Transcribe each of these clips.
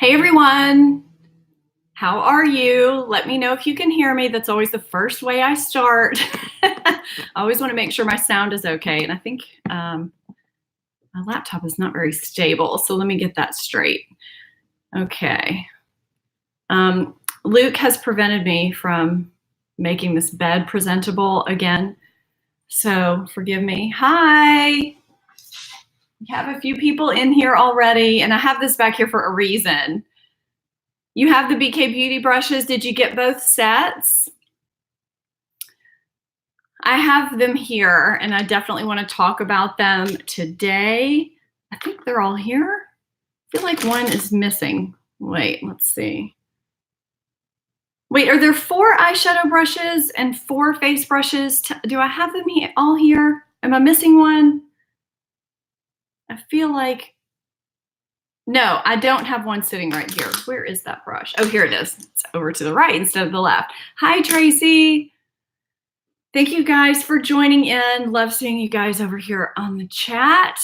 Hey everyone, how are you? Let me know if you can hear me. That's always the first way I start. I always want to make sure my sound is okay. And I think my laptop is not very stable. So let me get that straight. Okay. Luke has prevented me from making this bed presentable again. So forgive me. Hi. We have a few people in here already, and I have this back here for a reason. You have the BK Beauty brushes. Did you get both sets? I have them here, and I definitely want to talk about them today. I think they're all here. I feel like one is missing. Wait, let's see. Wait, are there 4 eyeshadow brushes and 4 face brushes? Do I have them all here? Am I missing one? I feel like, no, I don't have one sitting right here. Where is that brush? Oh, here it is. It's over to the right instead of the left. Hi, Tracy. Thank you guys for joining in. Love seeing you guys over here on the chat.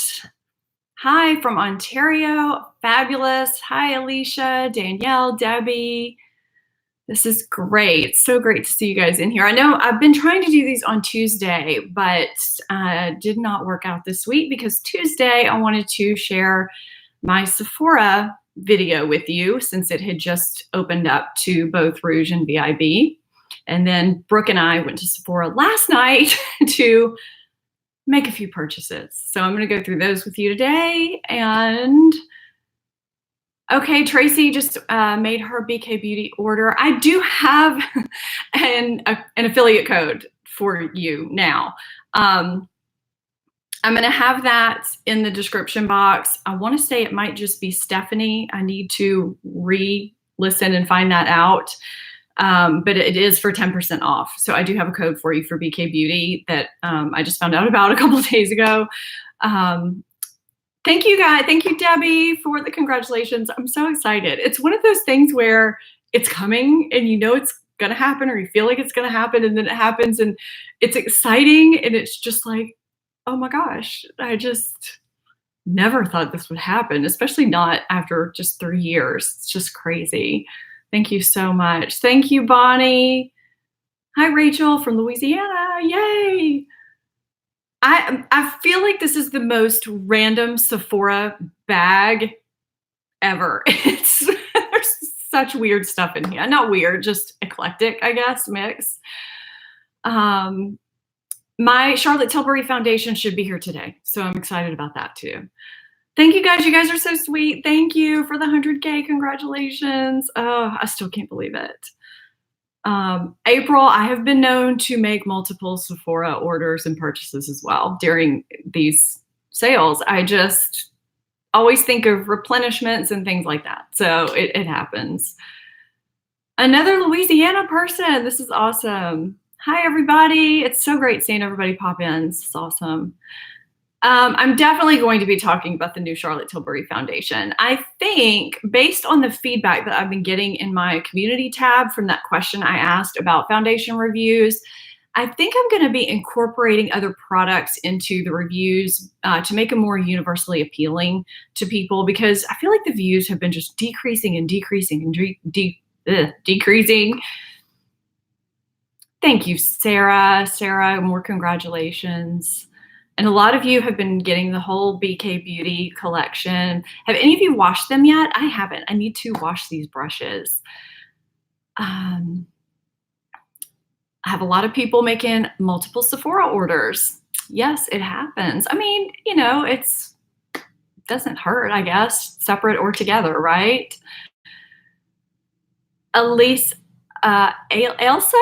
Hi from Ontario. Fabulous. Hi, Alicia, Danielle, Debbie. This is great. So great to see you guys in here. I know I've been trying to do these on Tuesday, but did not work out this week because Tuesday I wanted to share my Sephora video with you since it had just opened up to both Rouge and VIB. And then Brooke and I went to Sephora last night to make a few purchases. So I'm going to go through those with you today. And okay, Tracy just made her BK Beauty order. I do have an affiliate code for you now. I'm going to have that in the description box. I want to say it might just be Stephanie. I need to re-listen and find that out. But it is for 10% off. So I do have a code for you for BK Beauty that I just found out about a couple of days ago. Thank you, guys. Thank you, Debbie, for the congratulations. I'm so excited. It's one of those things where it's coming and you know it's going to happen or you feel like it's going to happen and then it happens and it's exciting and it's just like, oh my gosh, I just never thought this would happen, especially not after just 3 years. It's just crazy. Thank you so much. Thank you, Bonnie. Hi, Rachel from Louisiana. Yay. I feel like this is the most random Sephora bag ever. There's such weird stuff in here. Not weird, just eclectic, I guess, mix. My Charlotte Tilbury foundation should be here today, so I'm excited about that too. Thank you guys. You guys are so sweet. Thank you for the 100K. Congratulations. Oh, I still can't believe it. April, I have been known to make multiple Sephora orders and purchases as well during these sales. I just always think of replenishments and things like that. So it happens. Another Louisiana person. This is awesome. Hi, everybody. It's so great seeing everybody pop in. This is awesome. I'm definitely going to be talking about the new Charlotte Tilbury foundation. I think based on the feedback that I've been getting in my community tab from that question I asked about foundation reviews, I think I'm going to be incorporating other products into the reviews to make them more universally appealing to people because I feel like the views have been just decreasing and decreasing and decreasing. Thank you, Sarah. Sarah, more congratulations. And a lot of you have been getting the whole BK Beauty collection. Have any of you washed them yet? I haven't. I need to wash these brushes. I have a lot of people making multiple Sephora orders. Yes, it happens. I mean, you know, it doesn't hurt, I guess, separate or together, right? Elise, Elsa?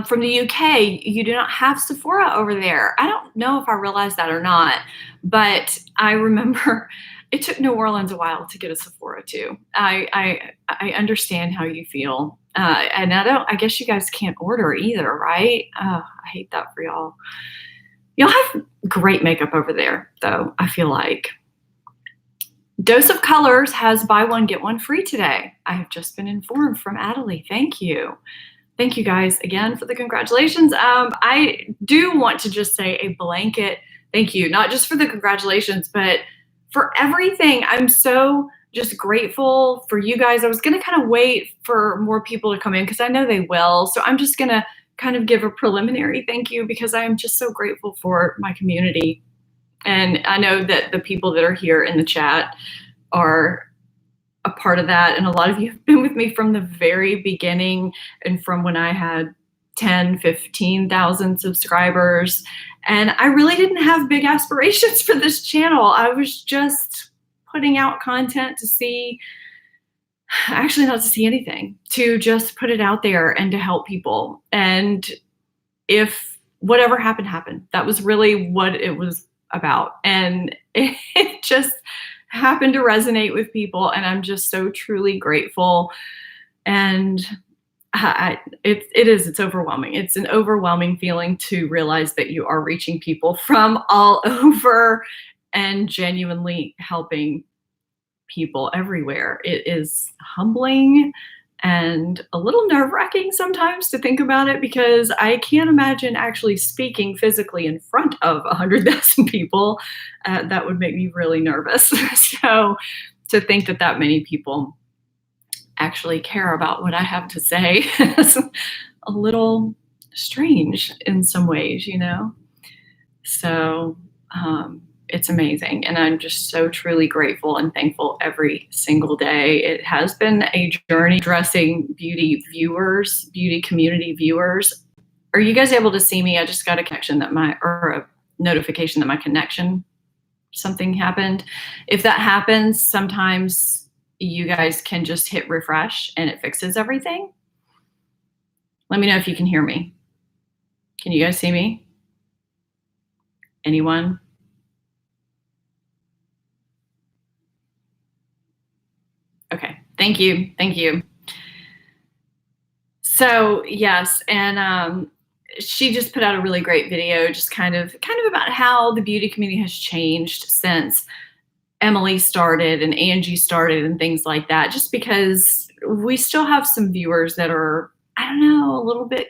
From the UK, you do not have Sephora over there. I don't know if I realized that or not, but I remember it took New Orleans a while to get a Sephora too. I understand how you feel. And I guess you guys can't order either, right? I hate that for y'all. Y'all have great makeup over there though, I feel like. Dose of Colors has buy one, get one free today. I have just been informed from Adelie. Thank you. Thank you guys again for the congratulations. I do want to just say a blanket thank you, not just for the congratulations, but for everything. I'm so just grateful for you guys. I was going to kind of wait for more people to come in because I know they will. So I'm just going to kind of give a preliminary thank you because I am just so grateful for my community. And I know that the people that are here in the chat are a part of that. And a lot of you have been with me from the very beginning and from when I had 10, 15,000 subscribers. And I really didn't have big aspirations for this channel. I was just putting out content to see, actually not to see anything, to just put it out there and to help people. And if whatever happened, happened. That was really what it was about. And it just happened to resonate with people. And I'm just so truly grateful. And it's overwhelming. It's an overwhelming feeling to realize that you are reaching people from all over and genuinely helping people everywhere. It is humbling and a little nerve-wracking sometimes to think about it because I can't imagine actually speaking physically in front of 100,000 people. That would make me really nervous. So to think that that many people actually care about what I have to say is a little strange in some ways, you know? So it's amazing. And I'm just so truly grateful and thankful every single day. It has been a journey addressing beauty viewers, beauty community viewers. Are you guys able to see me? I just got a connection that or a notification that my connection, something happened. If that happens, sometimes you guys can just hit refresh and it fixes everything. Let me know if you can hear me. Can you guys see me? Anyone? Okay, thank you, thank you. So yes, and she just put out a really great video, just kind of about how the beauty community has changed since Emily started and Angie started and things like that, just because we still have some viewers that are, I don't know, a little bit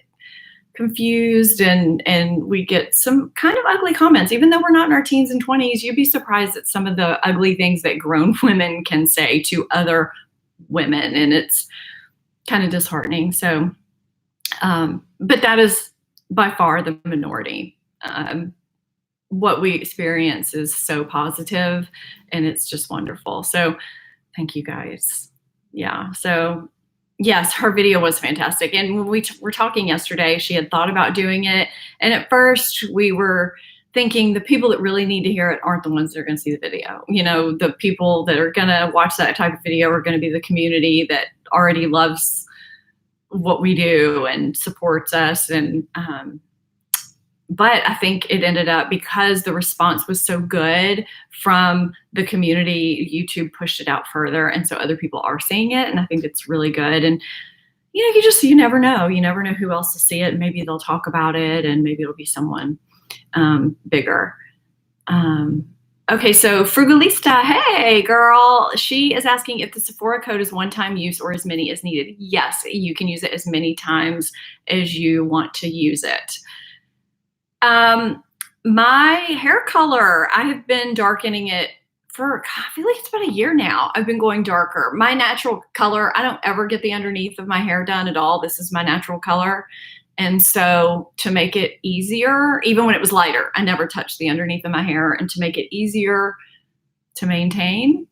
confused and we get some kind of ugly comments. Even though we're not in our teens and 20s, you'd be surprised at some of the ugly things that grown women can say to other women, and it's kind of disheartening. So, but that is by far the minority. What we experience is so positive and it's just wonderful. So thank you guys. Yeah. So yes, her video was fantastic. And when we were talking yesterday, she had thought about doing it. And at first we were thinking the people that really need to hear it aren't the ones that are going to see the video. You know, the people that are going to watch that type of video are going to be the community that already loves what we do and supports us. And, but I think it ended up, because the response was so good from the community, YouTube pushed it out further. And so other people are seeing it. And I think it's really good. And, you know, you never know. You never know who else will see it. And maybe they'll talk about it and maybe it'll be someone bigger. Okay, so Frugalista, hey girl. She is asking if the Sephora code is one-time use or as many as needed. Yes, you can use it as many times as you want to use it. My hair color, I have been darkening it for, I feel like it's about a year now. I've been going darker. My natural color, I don't ever get the underneath of my hair done at all. This is my natural color. And so to make it easier, even when it was lighter, I never touched the underneath of my hair. And to make it easier to maintain,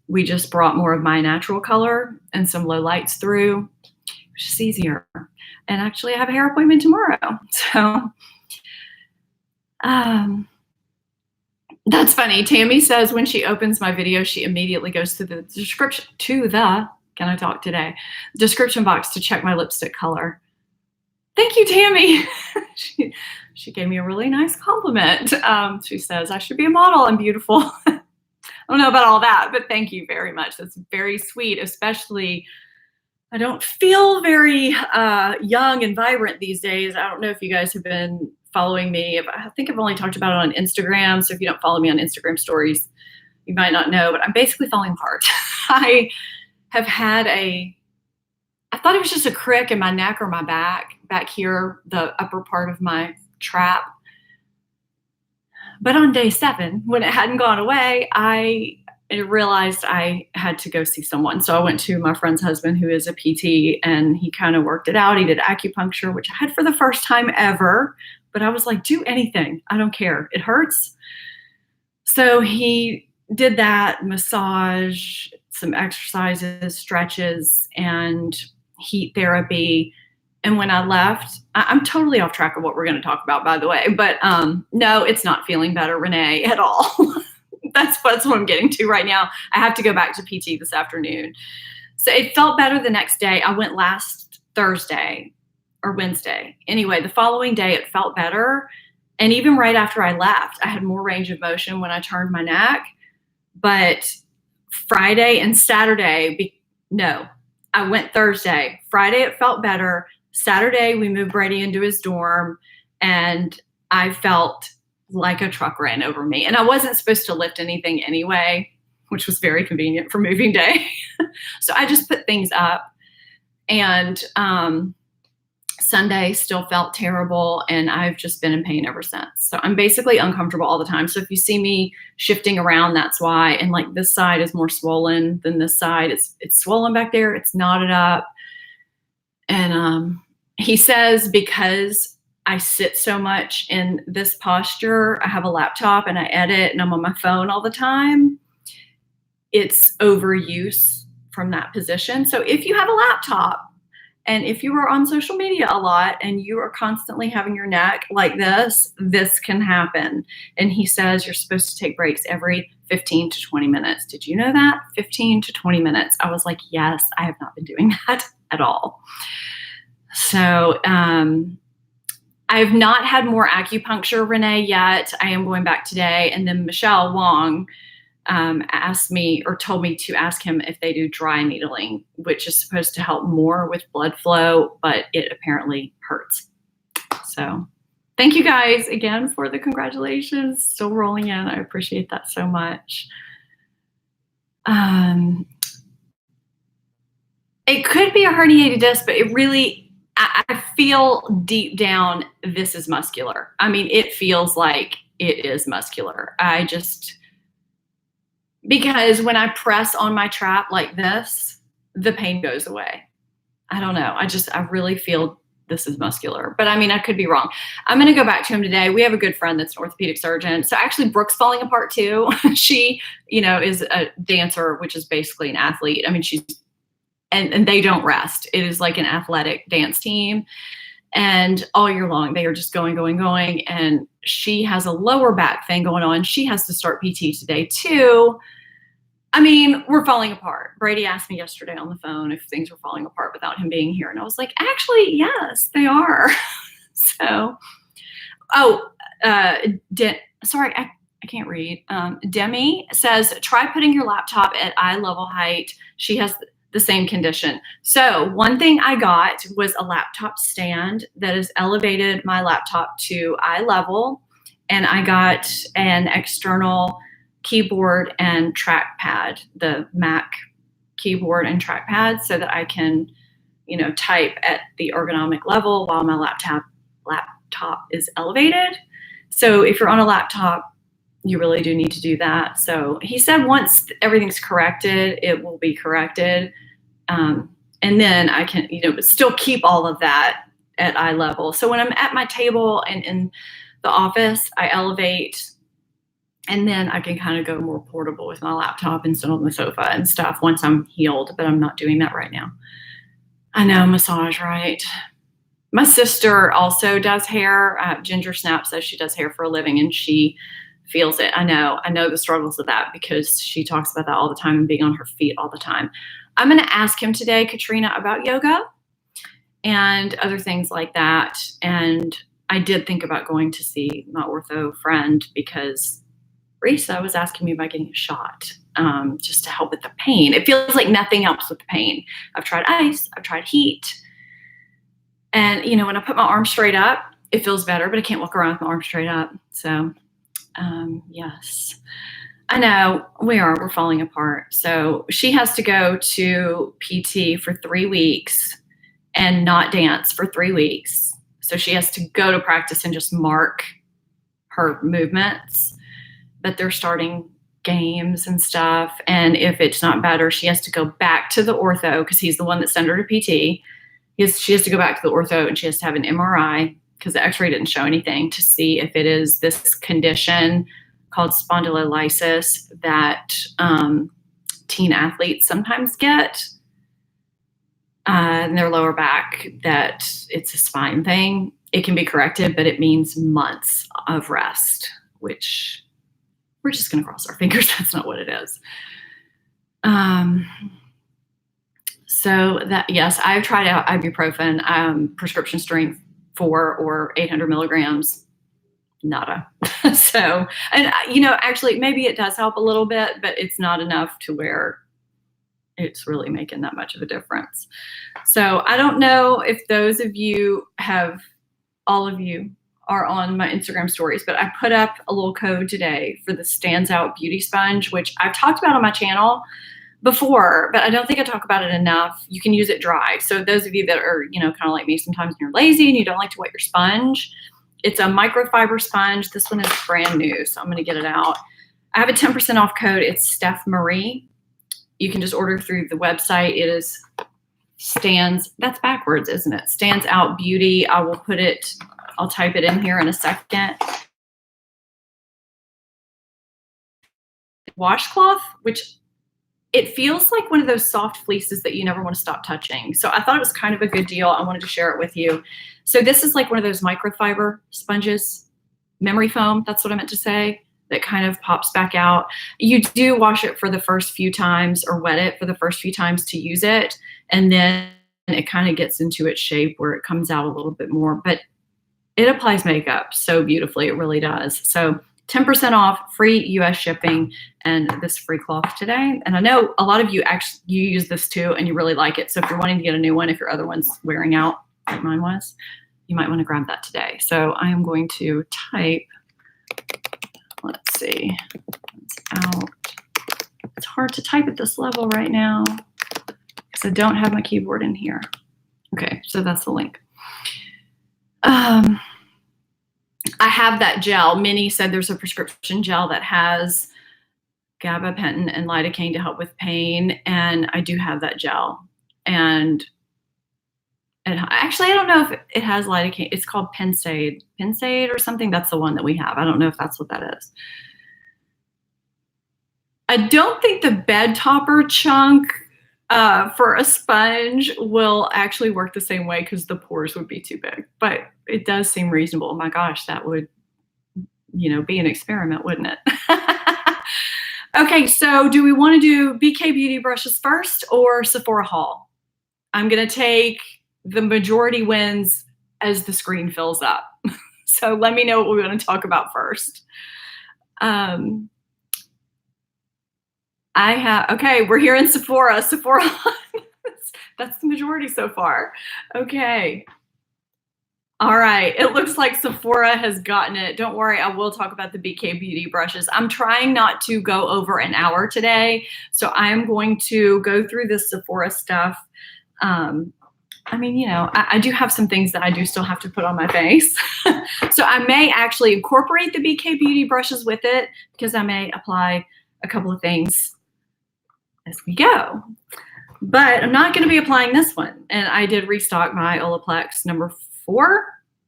we just brought more of my natural color and some low lights through, which is easier. And actually I have a hair appointment tomorrow. So that's funny. Tammy says when she opens my video, she immediately goes to the description, can I talk today? Description box to check my lipstick color. Thank you, Tammy. She gave me a really nice compliment. She says I should be a model. I'm beautiful. I don't know about all that, but thank you very much. That's very sweet, especially I don't feel very young and vibrant these days. I don't know if you guys have been following me. I think I've only talked about it on Instagram. So if you don't follow me on Instagram stories, you might not know, but I'm basically falling apart. I have had I thought it was just a crick in my neck or my back here, the upper part of my trap. But on day 7, when it hadn't gone away, I realized I had to go see someone. So I went to my friend's husband, who is a PT, and he kind of worked it out. He did acupuncture, which I had for the first time ever. But I was like, do anything. I don't care. It hurts. So he did that, massage, some exercises, stretches, and heat therapy. And when I left, I'm totally off track of what we're going to talk about, by the way. But no, it's not feeling better, Renee, at all. That's what I'm getting to right now. I have to go back to PT this afternoon. So it felt better the next day. I went last Thursday or Wednesday. Anyway, the following day, it felt better. And even right after I left, I had more range of motion when I turned my neck. But Friday and Saturday, no, I went Thursday. Friday, it felt better. Saturday, we moved Brady into his dorm, and I felt like a truck ran over me. And I wasn't supposed to lift anything anyway, which was very convenient for moving day. So I just put things up. And Sunday still felt terrible, and I've just been in pain ever since. So I'm basically uncomfortable all the time. So if you see me shifting around, that's why. And like this side is more swollen than this side. It's swollen back there. It's knotted up. And he says because I sit so much in this posture, I have a laptop and I edit and I'm on my phone all the time, it's overuse from that position. So if you have a laptop, and if you are on social media a lot and you are constantly having your neck like this can happen. And he says you're supposed to take breaks every 15 to 20 minutes. Did you know that? 15 to 20 minutes. I was like, yes, I have not been doing that at all. So I've not had more acupuncture, Renee, yet. I am going back today. And then Michelle Wong asked me or told me to ask him if they do dry needling, which is supposed to help more with blood flow, but it apparently hurts. So thank you guys again for the congratulations. Still rolling in. I appreciate that so much. It could be a herniated disc, but it really, I feel deep down, this is muscular. I mean, it feels like it is muscular. Because when I press on my trap like this, the pain goes away. I don't know. I really feel this is muscular, but I mean, I could be wrong. I'm going to go back to him today. We have a good friend that's an orthopedic surgeon. So actually Brooke's falling apart too. She, is a dancer, which is basically an athlete. I mean, and they don't rest. It is like an athletic dance team. And all year long, they are just going. And she has a lower back thing going on. She has to start PT today too. I mean, we're falling apart. Brady asked me yesterday on the phone if things were falling apart without him being here. And I was like, actually, yes, they are. So, sorry, I can't read. Demi says, try putting your laptop at eye level height. She has the same condition. So one thing I got was a laptop stand that has elevated my laptop to eye level. And I got an external keyboard and trackpad, the Mac keyboard and trackpad, so that I can, type at the ergonomic level while my laptop is elevated. So if you're on a laptop, you really do need to do that. So he said once everything's corrected, it will be corrected. And then I can, still keep all of that at eye level. So when I'm at my table and in the office, I elevate, and then I can kind of go more portable with my laptop and sit on the sofa and stuff once I'm healed, but I'm not doing that right now. I know, massage, right? My sister also does hair. Ginger Snap says she does hair for a living and she feels it. I know the struggles of that because she talks about that all the time and being on her feet all the time. I'm going to ask him today, Katrina, about yoga and other things like that. And I did think about going to see my ortho friend because Risa was asking me about getting a shot just to help with the pain. It feels like nothing helps with the pain. I've tried ice. I've tried heat. And, when I put my arm straight up, it feels better, but I can't walk around with my arm straight up. So, yes. I know we're falling apart. So she has to go to PT for 3 weeks and not dance for 3 weeks. So she has to go to practice and just mark her movements. But they're starting games and stuff. And if it's not better, she has to go back to the ortho because he's the one that sent her to PT. She has to go back to the ortho and she has to have an MRI because the x-ray didn't show anything to see if it is this condition called spondylolysis that teen athletes sometimes get in their lower back, that it's a spine thing. It can be corrected, but it means months of rest, which we're just going to cross our fingers. That's not what it is. So that, yes, I've tried out ibuprofen, prescription strength 4 or 800 milligrams, nada. So, and you know, actually maybe it does help a little bit, but it's not enough to where it's really making that much of a difference. So I don't know if those of you have, all of you are on my Instagram stories, but I put up a little code today for the Stansout Beauty Sponge, which I've talked about on my channel before, but I don't think I talk about it enough. You can use it dry. So those of you that are, you know, kind of like me, sometimes you're lazy and you don't like to wet your sponge, it's a microfiber sponge. This one is brand new, so I'm going to get it out. I have a 10% off code. It's Steph Marie. You can just order through the website. It is that's backwards, isn't it? Stansout Beauty. I will put it, I'll type it in here in a second. Washcloth, which it feels like one of those soft fleeces that you never want to stop touching. So I thought it was kind of a good deal. I wanted to share it with you. So this is like one of those microfiber sponges, memory foam, that's what I meant to say, that kind of pops back out. You do wash it for the first few times or wet it for the first few times to use it. And then it kind of gets into its shape where it comes out a little bit more, but it applies makeup so beautifully. It really does. So 10% off, free US shipping, and this free cloth today. And I know a lot of you actually, you use this too and you really like it. So if you're wanting to get a new one, if your other one's wearing out like mine was, you might want to grab that today. So I am going to type, let's see, it's out. It's hard to type at this level right now because I don't have my keyboard in here. Okay, so that's the link. I have that gel. Minnie said there's a prescription gel that has gabapentin and lidocaine to help with pain, and I do have that gel. And actually, I don't know if it has lidocaine. It's called Pensade or something. That's the one that we have. I don't know if that's what that is. I don't think the bed topper chunk for a sponge will actually work the same way because the pores would be too big, but it does seem reasonable. Oh my gosh, that would, you know, be an experiment, wouldn't it? Okay, so do we want to do BK Beauty brushes first or Sephora haul? I'm going to take the majority wins as the screen fills up. So let me know what we want to talk about first. Okay, we're here in Sephora. Sephora, that's the majority so far. Okay. All right, it looks like Sephora has gotten it. Don't worry, I will talk about the BK Beauty brushes. I'm trying not to go over an hour today, so I am going to go through this Sephora stuff. I mean, you know, I do have some things that I do still have to put on my face. So I may actually incorporate the BK Beauty brushes with it because I may apply a couple of things as we go. But I'm not going to be applying this one. And I did restock my Olaplex number 4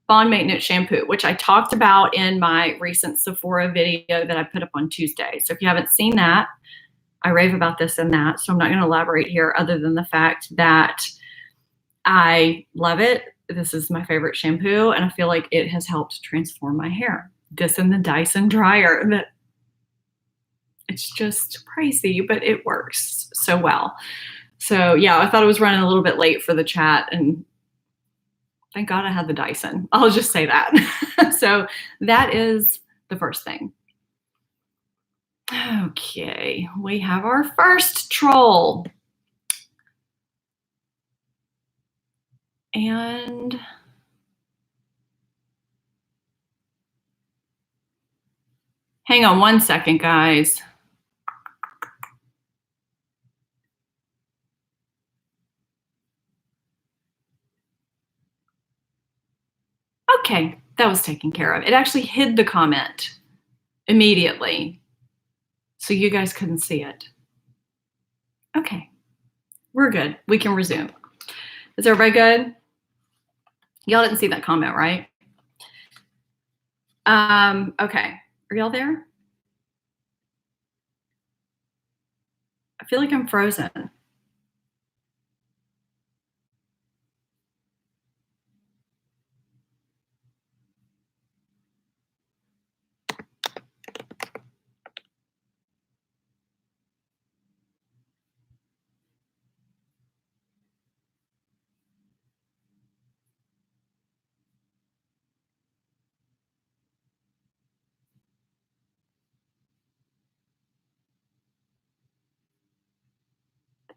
Bond Maintenance Shampoo, which I talked about in my recent Sephora video that I put up on Tuesday. So if you haven't seen that, I rave about this and that. So I'm not going to elaborate here other than the fact that I love it. This is my favorite shampoo, and I feel like it has helped transform my hair. This and the Dyson dryer. It's just pricey, but it works so well. So yeah, I thought it was running a little bit late for the chat, and thank God I had the Dyson. I'll just say that. So that is the first thing. Okay, we have our first troll. And hang on one second, guys. Okay, that was taken care of. It actually hid the comment immediately. So you guys couldn't see it. Okay, we're good. We can resume. Is everybody good? Y'all didn't see that comment, right? Okay, are y'all there? I feel like I'm frozen.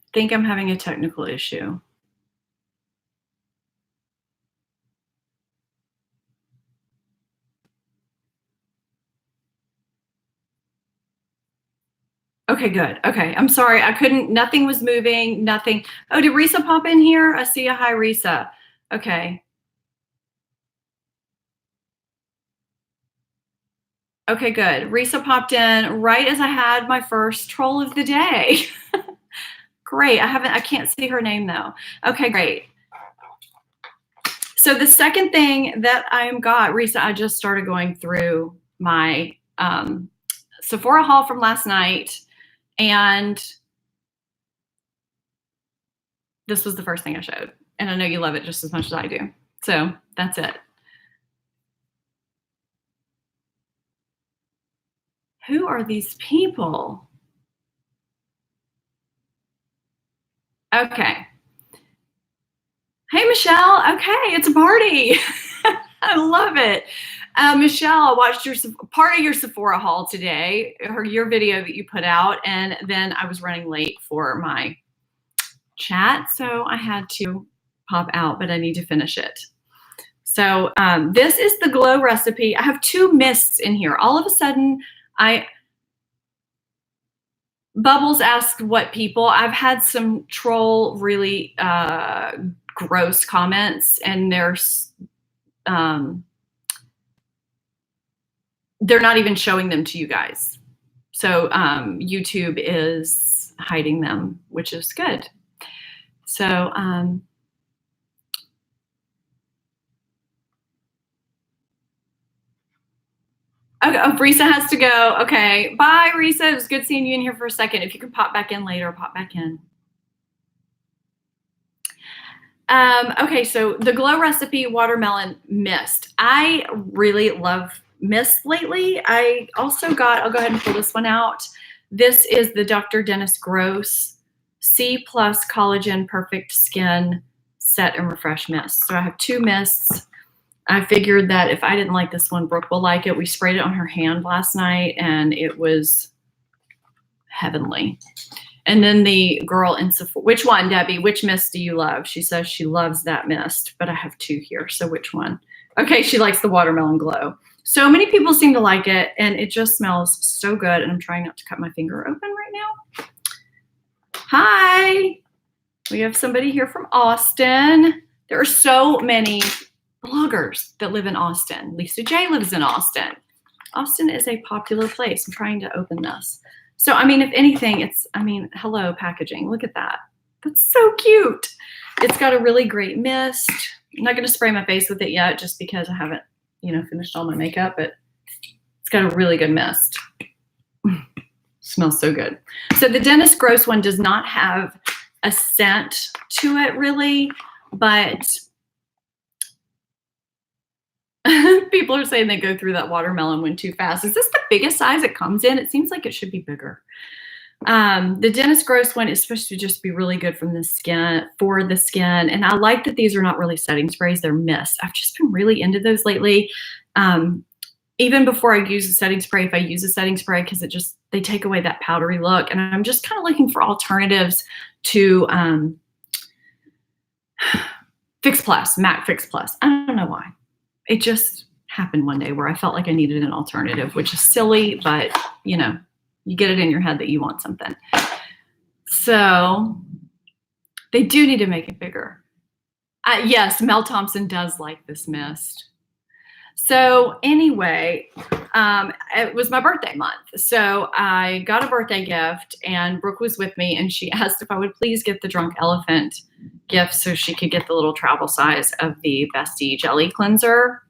I think I'm having a technical issue. Okay, good. Okay, I'm sorry. I couldn't, nothing was moving, nothing. Oh, did Risa pop in here? I see a hi, Risa. Okay. Okay, good. Risa popped in right as I had my first troll of the day. Great. I can't see her name though. Okay, great. So the second thing that I got, Risa, I just started going through my Sephora haul from last night, and this was the first thing I showed. And I know you love it just as much as I do. So that's it. Who are these people? Okay. Hey, Michelle. Okay, it's a party. I love it. Michelle, I watched part of your Sephora haul today, your video that you put out, and then I was running late for my chat, so I had to pop out, but I need to finish it. So this is the glow recipe. I have 2 mists in here. All of a sudden, Bubbles asked what people. I've had some troll really gross comments, and they're not even showing them to you guys. So YouTube is hiding them, which is good. So okay, oh, Risa has to go. Okay, bye, Risa. It was good seeing you in here for a second. If you can pop back in later, pop back in. Okay, so the glow recipe watermelon mist. I really love mist lately. I also got, I'll go ahead and pull this one out. This is the Dr. Dennis Gross C+ Collagen Perfect Skin Set and Refresh Mist. So I have 2 mists. I figured that if I didn't like this one, Brooke will like it. We sprayed it on her hand last night, and it was heavenly. And then the girl in Sephora, which one, Debbie? Which mist do you love? She says she loves that mist, but I have 2 here. So which one? Okay, she likes the watermelon glow. So many people seem to like it, and it just smells so good. And I'm trying not to cut my finger open right now. Hi, we have somebody here from Austin. There are so many bloggers that live in Austin. Lisa J lives in Austin. Austin is a popular place. I'm trying to open this. So, I mean, if anything, hello, packaging. Look at that. That's so cute. It's got a really great mist. I'm not going to spray my face with it yet just because I haven't, finished all my makeup, but it's got a really good mist. Smells so good. So the Dennis Gross one does not have a scent to it really, but people are saying they go through that watermelon one too fast. Is this the biggest size it comes in? It seems like it should be bigger. The Dennis Gross one is supposed to just be really good for the skin. And I like that these are not really setting sprays, they're mists. I've just been really into those lately. Even before I use a setting spray, if I use a setting spray, because they take away that powdery look. And I'm just kind of looking for alternatives to Fix Plus, MAC Fix Plus. I don't know why. It just happened one day where I felt like I needed an alternative, which is silly, but you get it in your head that you want something. So they do need to make it bigger. Yes, Mel Thompson does like this mist. So anyway, it was my birthday month. So I got a birthday gift and Brooke was with me and she asked if I would please get the Drunk Elephant gift so she could get the little travel size of the Bestie Jelly Cleanser.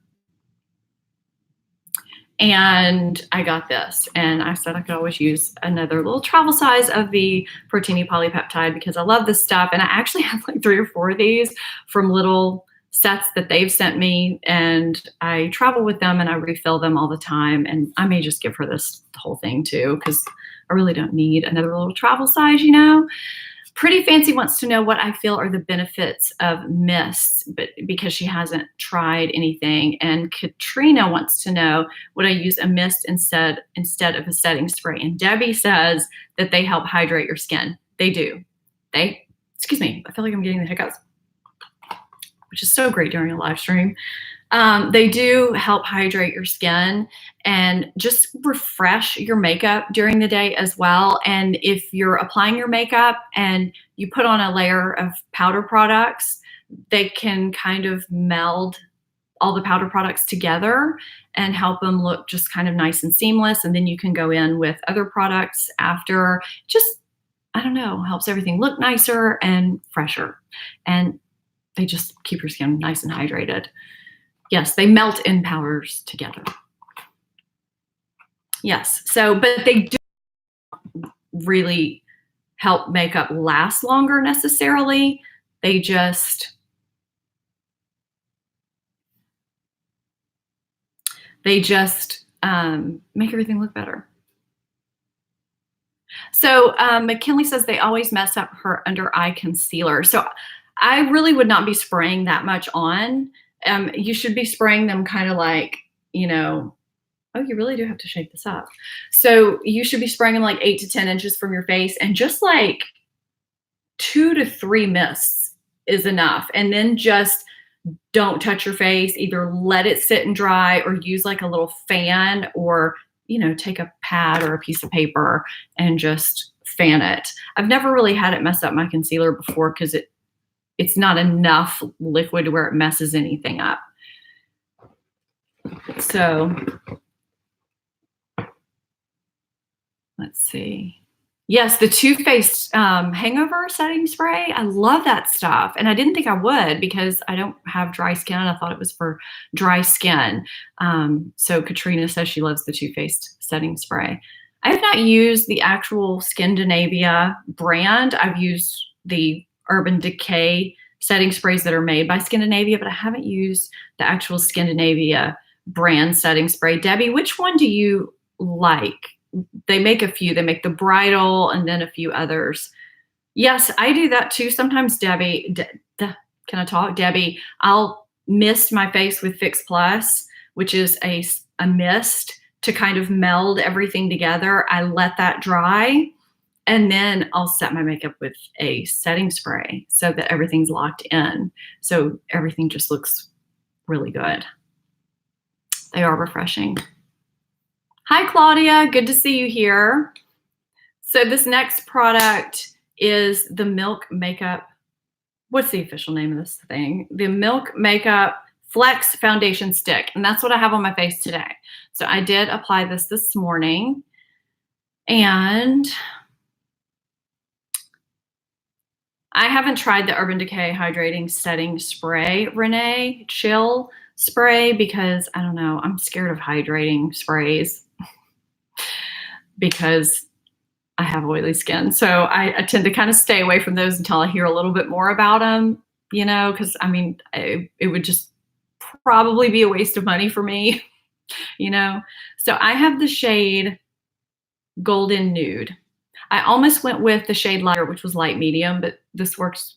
And I got this and I said I could always use another little travel size of the Protini Polypeptide because I love this stuff. And I actually have like 3 or 4 of these from little sets that they've sent me, and I travel with them and I refill them all the time. And I may just give her this whole thing too because I really don't need another little travel size, you know. Pretty Fancy wants to know what I feel are the benefits of mists, but because she hasn't tried anything. And Katrina wants to know, would I use a mist instead of a setting spray? And Debbie says that they help hydrate your skin. They do. Excuse me, I feel like I'm getting the hiccups, which is so great during a live stream. They do help hydrate your skin and just refresh your makeup during the day as well. And if you're applying your makeup and you put on a layer of powder products, they can kind of meld all the powder products together and help them look just kind of nice and seamless. And then you can go in with other products after. Just, I don't know, helps everything look nicer and fresher. And they just keep your skin nice and hydrated. Yes, they melt in powders together. Yes, so, but they do really help makeup last longer necessarily. They just make everything look better. So McKinley says they always mess up her under eye concealer. So I really would not be spraying that much on. You should be spraying them kind of like, you know, oh, you really do have to shake this up. So you should be spraying them like 8 to 10 inches from your face, and just like 2 to 3 mists is enough. And then just don't touch your face. Either let it sit and dry or use like a little fan, or, you know, take a pad or a piece of paper and just fan it. I've never really had it mess up my concealer before because it's not enough liquid where it messes anything up. So let's see. Yes, the Too Faced Hangover Setting Spray. I love that stuff. And I didn't think I would because I don't have dry skin. I thought it was for dry skin. So Katrina says she loves the Too Faced Setting Spray. I have not used the actual Scandinavia brand. I've used the Urban Decay setting sprays that are made by Scandinavia, but I haven't used the actual Scandinavia brand setting spray. Debbie, which one do you like? They make a few. They make the bridal and then a few others. Yes, I do that too. Sometimes, Debbie, can I talk? Debbie, I'll mist my face with Fix Plus, which is a mist to kind of meld everything together. I let that dry, and then I'll set my makeup with a setting spray so that everything's locked in. So everything just looks really good. They are refreshing. Hi, Claudia. Good to see you here. So this next product is the Milk Makeup. What's the official name of this thing? The Milk Makeup Flex Foundation Stick. And that's what I have on my face today. So I did apply this morning. And I haven't tried the Urban Decay Hydrating Setting Spray, Renee Chill Spray, because I don't know, I'm scared of hydrating sprays because I have oily skin. So I tend to kind of stay away from those until I hear a little bit more about them, you know, because I mean, it would just probably be a waste of money for me, you know. So I have the shade Golden Nude. I almost went with the shade lighter, which was light medium, but this works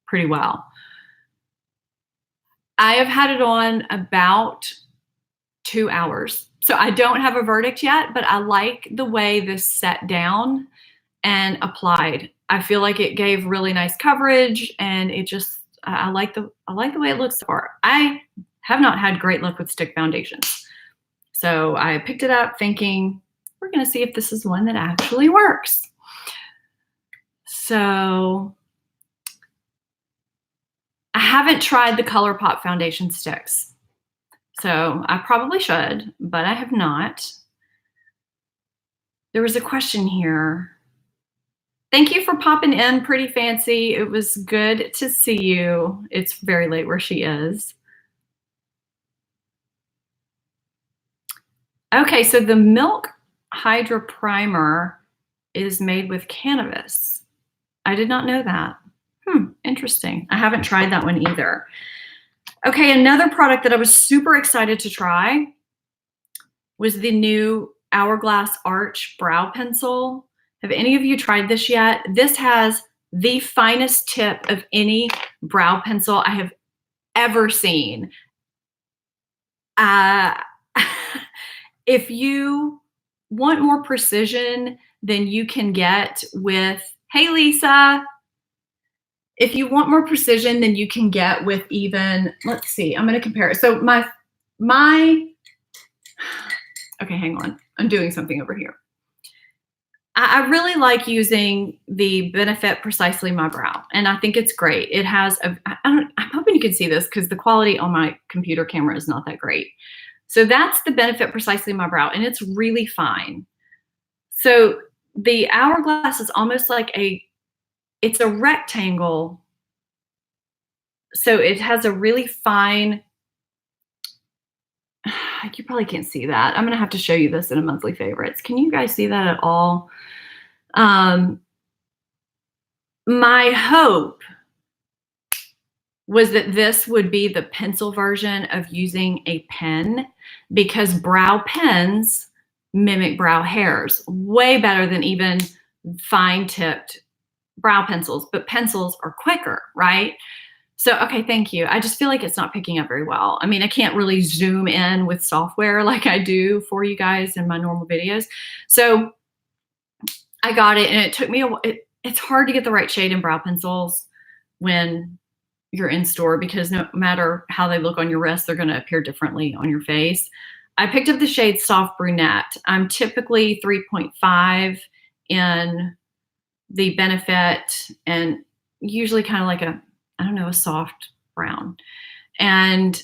pretty well. I have had it on about 2 hours. So I don't have a verdict yet, but I like the way this set down and applied. I feel like it gave really nice coverage, and it just, I like the way it looks so far. I have not had great luck with stick foundations. So I picked it up thinking, we're going to see if this is one that actually works. So I haven't tried the ColourPop foundation sticks. So I probably should, but I have not. There was a question here. Thank you for popping in, Pretty Fancy. It was good to see you. It's very late where she is. Okay, so the Milk Hydra Primer is made with cannabis. I did not know that. Interesting. I haven't tried that one either. Okay, another product that I was super excited to try was the new Hourglass Arch Brow Pencil. Have any of you tried this yet? This has the finest tip of any brow pencil I have ever seen. If you want more precision than you can get with, hey Lisa, if you want more precision than you can get with even, let's see, I'm going to compare it. So okay, hang on. I'm doing something over here. I really like using the Benefit Precisely My Brow, and I think it's great. It has I'm hoping you can see this because the quality on my computer camera is not that great. So that's the Benefit Precisely My Brow, and it's really fine. So the Hourglass is almost like it's a rectangle. So it has a really fine, you probably can't see that. I'm going to have to show you this in a monthly favorites. Can you guys see that at all? My hope was that this would be the pencil version of using a pen, because brow pens mimic brow hairs way better than even fine tipped brow pencils, but pencils are quicker, right? So, okay, thank you. I just feel like it's not picking up very well. I mean, I can't really zoom in with software like I do for you guys in my normal videos. So I got it, and it took me it's hard to get the right shade in brow pencils when you're in store, because no matter how they look on your wrist, they're going to appear differently on your face. I picked up the shade Soft Brunette. I'm typically 3.5 in the Benefit, and usually kind of like a soft brown. And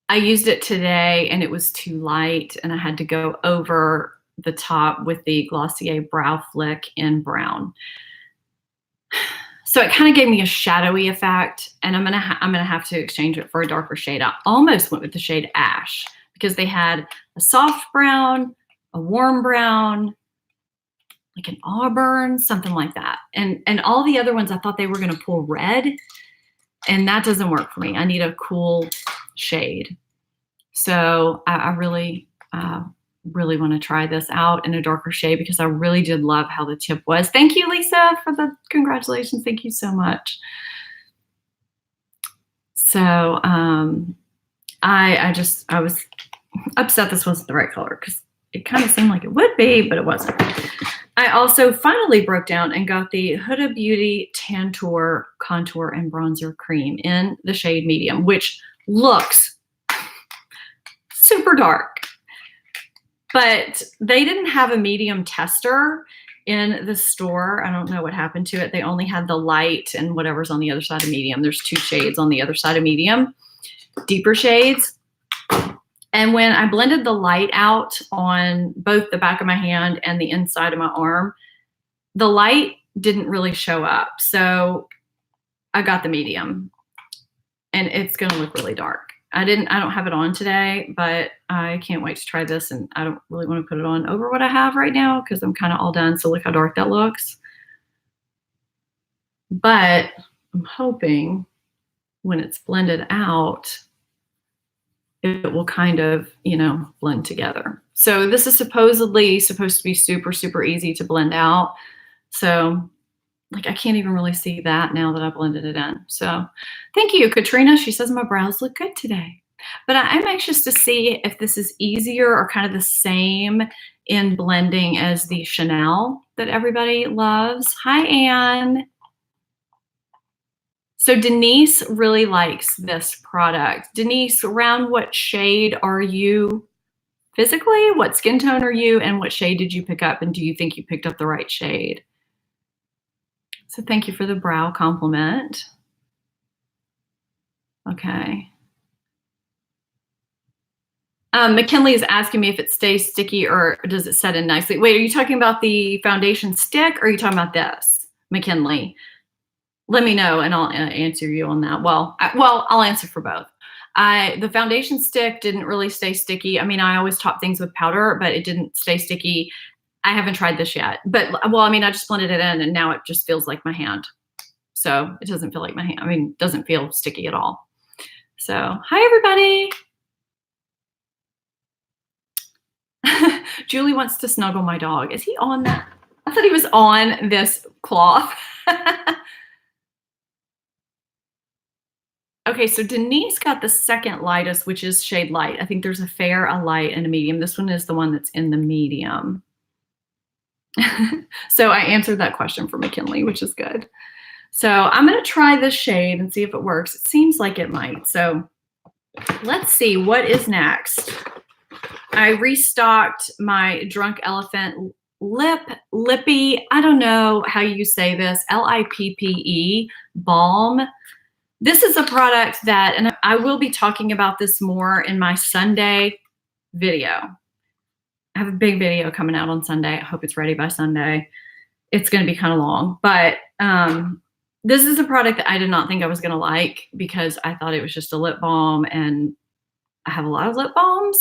I used it today, and it was too light, and I had to go over the top with the Glossier Brow Flick in brown. So it kind of gave me a shadowy effect, and I'm gonna have to exchange it for a darker shade. I almost went with the shade Ash because they had a soft brown, a warm brown, like an auburn, something like that. And all the other ones, I thought they were gonna pull red, and that doesn't work for me. I need a cool shade. So I really want to try this out in a darker shade, because I really did love how the tip was. Thank you, Lisa, for the congratulations. Thank you so much. So I was upset this wasn't the right color, because it kind of seemed like it would be, but it wasn't. I also finally broke down and got the Huda Beauty Tantour Contour and Bronzer Cream in the shade Medium, which looks super dark. But they didn't have a medium tester in the store. I don't know what happened to it. They only had the light and whatever's on the other side of medium. There's 2 shades on the other side of medium, deeper shades. And when I blended the light out on both the back of my hand and the inside of my arm, the light didn't really show up. So I got the medium, and it's going to look really dark. I don't have it on today, but I can't wait to try this, and I don't really want to put it on over what I have right now because I'm kind of all done. So look how dark that looks. But I'm hoping when it's blended out, it will kind of, blend together. So this is supposedly supposed to be super, super easy to blend out. So like, I can't even really see that now that I blended it in. So thank you, Katrina. She says my brows look good today. But I'm anxious to see if this is easier or kind of the same in blending as the Chanel that everybody loves. Hi, Anne. So Denise really likes this product. Denise, around what shade are you physically? What skin tone are you? And what shade did you pick up? And do you think you picked up the right shade? So thank you for the brow compliment. Okay. McKinley is asking me if it stays sticky or does it set in nicely. Wait, are you talking about the foundation stick or are you talking about this, McKinley? Let me know and I'll answer you on that. Well, I'll answer for both. The foundation stick didn't really stay sticky. I mean, I always top things with powder, but it didn't stay sticky. I haven't tried this yet, but well, I mean, I just blended it in and now it just feels like my hand. So it doesn't feel like my hand. I mean, it doesn't feel sticky at all. So hi, everybody. Julie wants to snuggle my dog. Is he on that? I thought he was on this cloth. Okay, so Denise got the second lightest, which is shade light. I think there's a fair, a light, and a medium. This one is the one that's in the medium. So I answered that question for McKinley, which is good. So I'm going to try this shade and see if it works. It seems like it might. So let's see what is next. I restocked my Drunk Elephant Lippe. I don't know how you say this. Lippe Balm. This is a product that, and I will be talking about this more in my Sunday video. I have a big video coming out on Sunday. I hope it's ready by Sunday. It's going to be kind of long, but this is a product that I did not think I was going to like because I thought it was just a lip balm, and I have a lot of lip balms.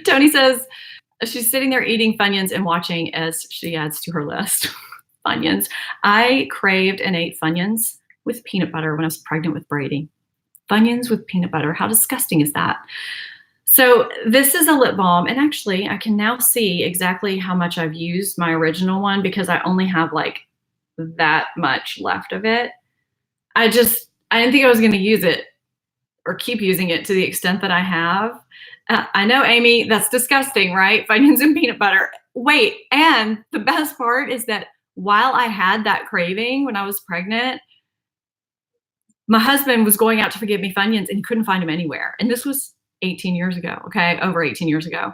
Tony says she's sitting there eating Funyuns and watching as she adds to her list. Funyuns. I craved and ate Funyuns with peanut butter when I was pregnant with Brady. Funyuns with peanut butter. How disgusting is that? So this is a lip balm, and actually I can now see exactly how much I've used my original one because I only have like that much left of it. I didn't think I was going to use it or keep using it to the extent that I have. I know, Amy, that's disgusting, right? Funyuns and peanut butter. Wait, and the best part is that while I had that craving when I was pregnant, my husband was going out to get me Funyuns and he couldn't find them anywhere. And this was 18 years ago, okay? Over 18 years ago.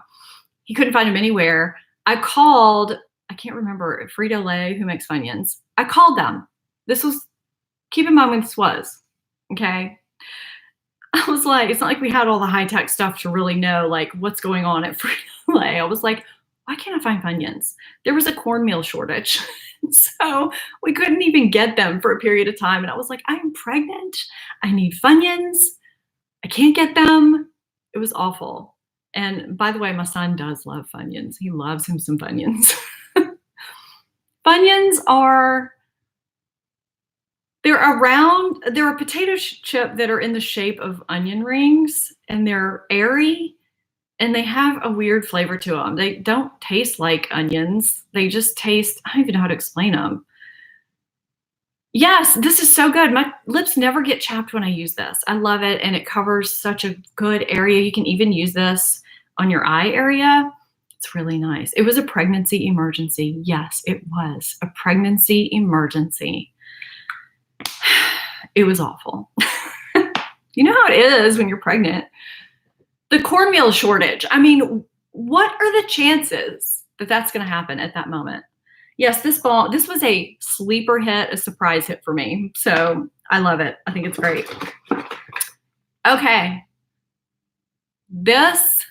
He couldn't find them anywhere. I called, I can't remember, Frito-Lay, who makes Funyuns. I called them. This was, keep in mind when this was, okay? I was like, it's not like we had all the high-tech stuff to really know like what's going on at Frito-Lay. I was like, why can't I find Funyuns? There was a cornmeal shortage. So we couldn't even get them for a period of time. And I was like, I am pregnant. I need Funyuns. I can't get them. It was awful. And by the way, my son does love Funyuns. He loves him some Funyuns. Funyuns are, they're a potato chip that are in the shape of onion rings, and they're airy. And they have a weird flavor to them. They don't taste like onions. They just taste, I don't even know how to explain them. Yes, this is so good. My lips never get chapped when I use this. I love it, and it covers such a good area. You can even use this on your eye area. It's really nice. It was a pregnancy emergency. Yes, it was a pregnancy emergency. It was awful. You know how it is when you're pregnant. The cornmeal shortage. I mean, what are the chances that that's going to happen at that moment? Yes, this was a sleeper hit, a surprise hit for me. So I love it. I think it's great. Okay. This,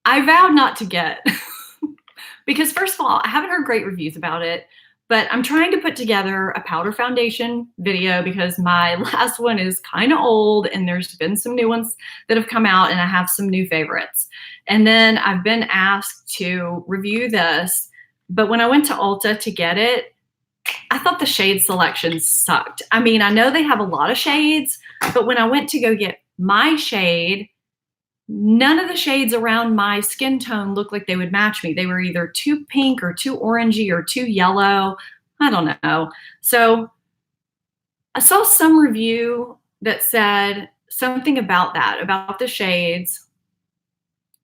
I vowed not to get because first of all, I haven't heard great reviews about it, but I'm trying to put together a powder foundation video because my last one is kind of old and there's been some new ones that have come out and I have some new favorites. And then I've been asked to review this, but when I went to Ulta to get it, I thought the shade selection sucked. I mean, I know they have a lot of shades, but when I went to go get my shade, none of the shades around my skin tone looked like they would match me. They were either too pink or too orangey or too yellow. I don't know. So I saw some review that said something about that, about the shades.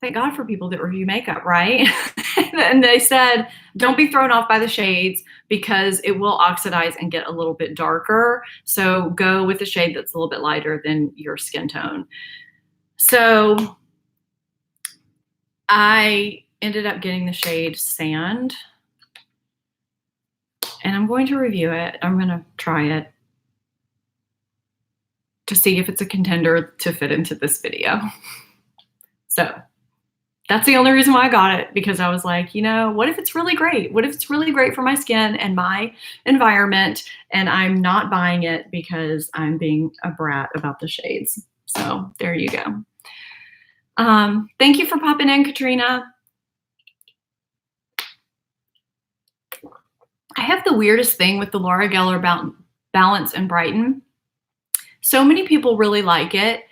Thank God for people that review makeup, right? And they said, don't be thrown off by the shades because it will oxidize and get a little bit darker. So go with a shade that's a little bit lighter than your skin tone. So I ended up getting the shade Sand, and I'm going to review it. I'm going to try it. to see if it's a contender to fit into this video. So that's the only reason why I got it, because I was like, you know, what if it's really great? What if it's really great for my skin and my environment, and I'm not buying it because I'm being a brat about the shades? So there you go. Thank you for popping in, Katrina. I have the weirdest thing with the Laura Geller Balance and Brighten. So many people really like it.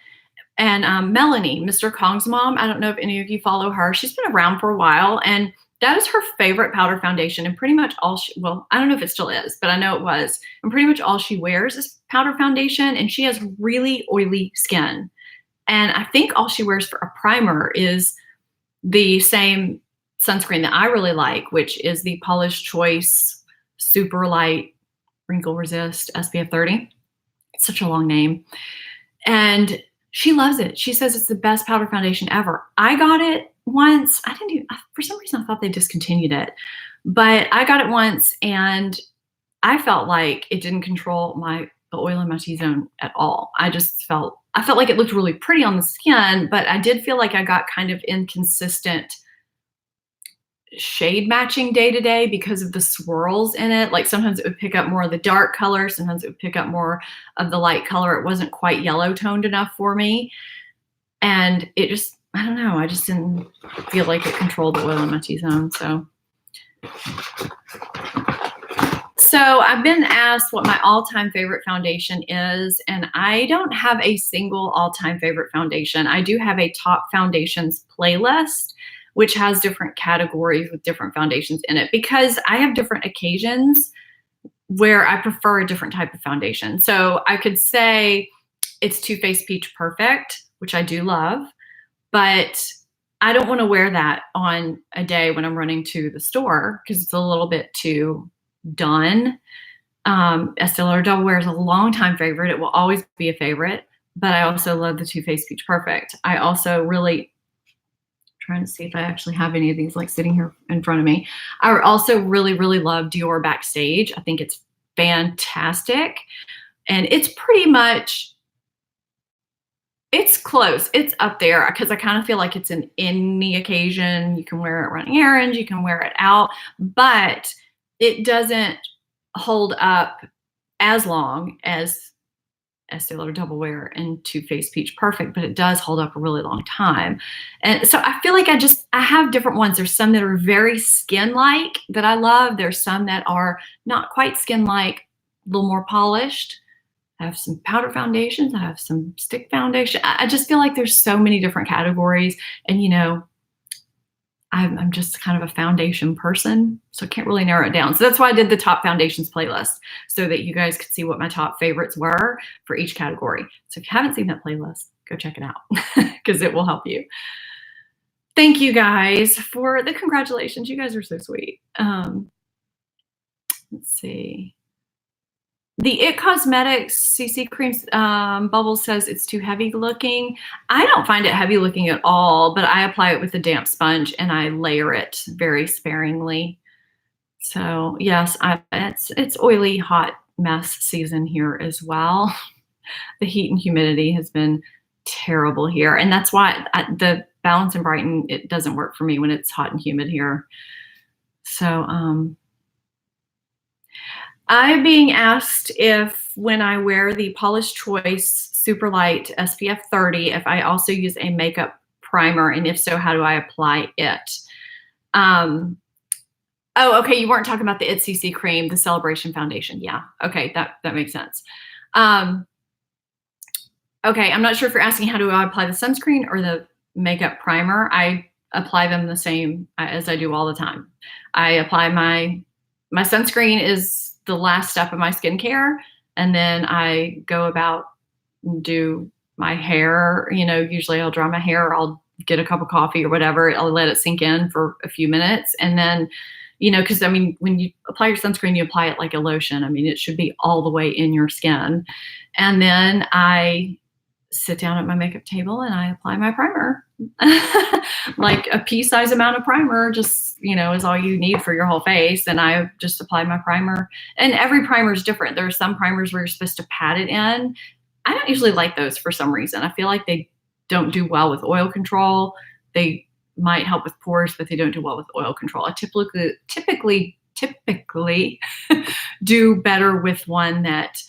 And Melanie, Mr. Kong's mom, I don't know if any of you follow her. She's been around for a while, and that is her favorite powder foundation. And pretty much all she, well, I don't know if it still is, but I know it was. And pretty much all she wears is powder foundation, and she has really oily skin. And I think all she wears for a primer is the same sunscreen that I really like, which is the Paula's Choice Super Light Wrinkle Resist SPF 30. It's such a long name. And she loves it. She says it's the best powder foundation ever. I got it once. I didn't even, for some reason, I thought they discontinued it. But I got it once, and I felt like it didn't control the oil in my T-zone at all. I felt like it looked really pretty on the skin, but I did feel like I got kind of inconsistent shade matching day to day because of the swirls in it. Like sometimes it would pick up more of the dark color, sometimes it would pick up more of the light color. It wasn't quite yellow toned enough for me. And it just, I don't know, I just didn't feel like it controlled the oil in my T-zone. So I've been asked what my all-time favorite foundation is, and I don't have a single all-time favorite foundation. I do have a top foundations playlist, which has different categories with different foundations in it, because I have different occasions where I prefer a different type of foundation. So I could say it's Too Faced Peach Perfect, which I do love, but I don't want to wear that on a day when I'm running to the store because it's a little bit too done. Estee Lauder Double Wear is a longtime favorite. It will always be a favorite, but I also love the Too Faced Peach Perfect. I also really, trying to see if I actually have any of these like sitting here in front of me. I also really, really love Dior Backstage. I think it's fantastic. And it's pretty much, it's close. It's up there because I kind of feel like it's an any occasion. You can wear it running errands, you can wear it out, but it doesn't hold up as long as Estee Lauder Double Wear and Too Faced Peach Perfect, but it does hold up a really long time. And so I feel like I have different ones. There's some that are very skin-like that I love. There's some that are not quite skin-like, a little more polished. I have some powder foundations. I have some stick foundation. I just feel like there's so many different categories, and you know, I'm just kind of a foundation person, so I can't really narrow it down. So that's why I did the top foundations playlist, so that you guys could see what my top favorites were for each category. So if you haven't seen that playlist, go check it out because it will help you. Thank you guys for the congratulations. You guys are so sweet. Let's see. The IT Cosmetics CC Cream Bubbles says it's too heavy looking. I don't find it heavy looking at all, but I apply it with a damp sponge and I layer it very sparingly. So yes, it's oily, hot mess season here as well. The heat and humidity has been terrible here. And that's why the Balance and Brighten, it doesn't work for me when it's hot and humid here. So, I'm being asked if when I wear the Paula's Choice Super Light SPF 30, if I also use a makeup primer, and if so, how do I apply it? Oh, okay, you weren't talking about the IT CC cream, the Celebration Foundation. Yeah, okay, that makes sense. Okay, I'm not sure if you're asking how do I apply the sunscreen or the makeup primer. I apply them the same as I do all the time. I apply my sunscreen is the last step of my skincare. And then I go about and do my hair. You know, usually I'll dry my hair, I'll get a cup of coffee or whatever. I'll let it sink in for a few minutes. And then, you know, because I mean, when you apply your sunscreen, you apply it like a lotion. I mean, it should be all the way in your skin. And then I sit down at my makeup table and I apply my primer. Like a pea-size amount of primer, just, you know, is all you need for your whole face. And I just apply my primer. And every primer is different. There are some primers where you're supposed to pat it in. I don't usually like those for some reason. I feel like they don't do well with oil control. They might help with pores, but they don't do well with oil control. I typically do better with one that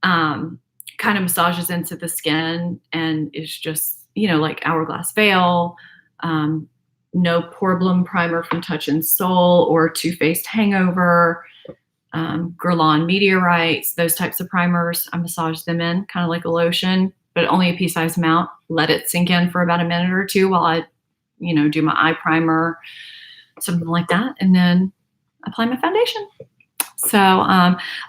kind of massages into the skin and is just, you know, like Hourglass Veil, No Problem Primer from Touch and Soul, or Too Faced Hangover, Guerlain Meteorites, those types of primers. I massage them in kind of like a lotion, but only a pea-sized amount. Let it sink in for about a minute or two while I, you know, do my eye primer, something like that, and then apply my foundation. So,